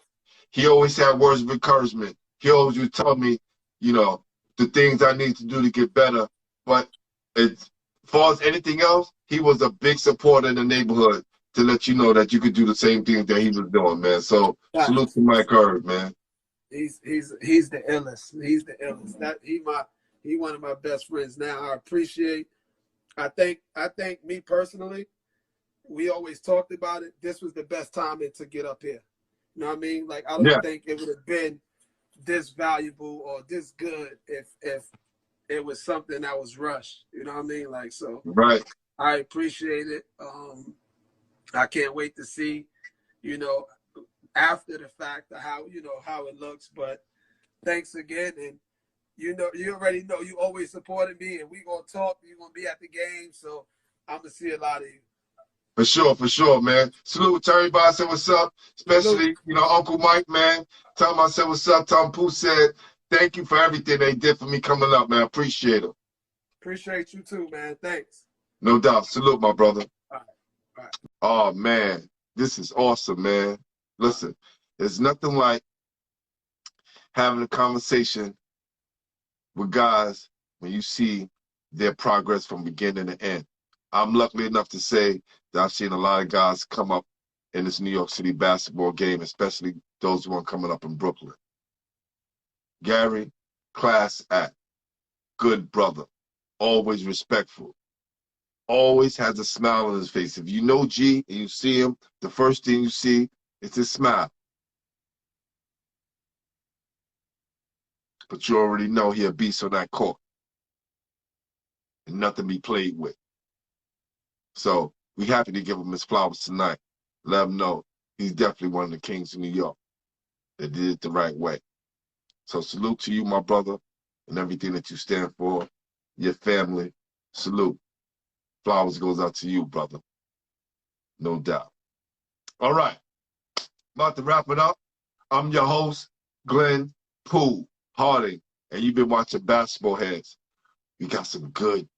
Speaker 1: He always had words of encouragement. He always would tell me, you know, the things I need to do to get better. But as far as anything else, he was a big supporter in the neighborhood to let you know that you could do the same thing that he was doing, man. So salute to Mike Irv, man.
Speaker 3: He's the illest. He's the illest. He one of my best friends now. I appreciate. I think me personally, we always talked about it. This was the best timing to get up here. You know what I mean? Like, I don't think it would have been this valuable or this good if it was something that was rushed. You know what I mean? Like, so
Speaker 1: right.
Speaker 3: I appreciate it. I can't wait to see, you know, after the fact how it looks. But thanks again, and you already know you always supported me, and we gonna talk. You're gonna be at the game, so I'm gonna see a lot of you.
Speaker 1: For sure, man. Salute to everybody. Say what's up, especially Uncle Mike, man. Tell him I said what's up. Tell him Pooh said thank you for everything they did for me coming up, man. Appreciate it.
Speaker 3: Appreciate you too, man. Thanks.
Speaker 1: No doubt. Salute, my brother.
Speaker 3: All right.
Speaker 1: Oh man, this is awesome, man. Listen, there's nothing like having a conversation with guys when you see their progress from beginning to end. I'm lucky enough to say that I've seen a lot of guys come up in this New York City basketball game, especially those who are coming up in Brooklyn. Gary, class act, good brother, always respectful, always has a smile on his face. If you know G and you see him, the first thing you see is his smile. But you already know he a beast on that court. And nothing be played with. So we happy to give him his flowers tonight. Let him know he's definitely one of the kings of New York that did it the right way. So salute to you, my brother, and everything that you stand for, your family. Salute. Flowers goes out to you, brother. No doubt. All right. About to wrap it up. I'm your host, Glenn Pooh Harding, and you've been watching Basketball Heads. We got some good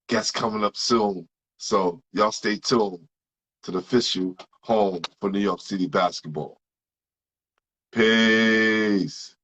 Speaker 1: guests coming up soon. So y'all stay tuned to the official home for New York City basketball. Peace.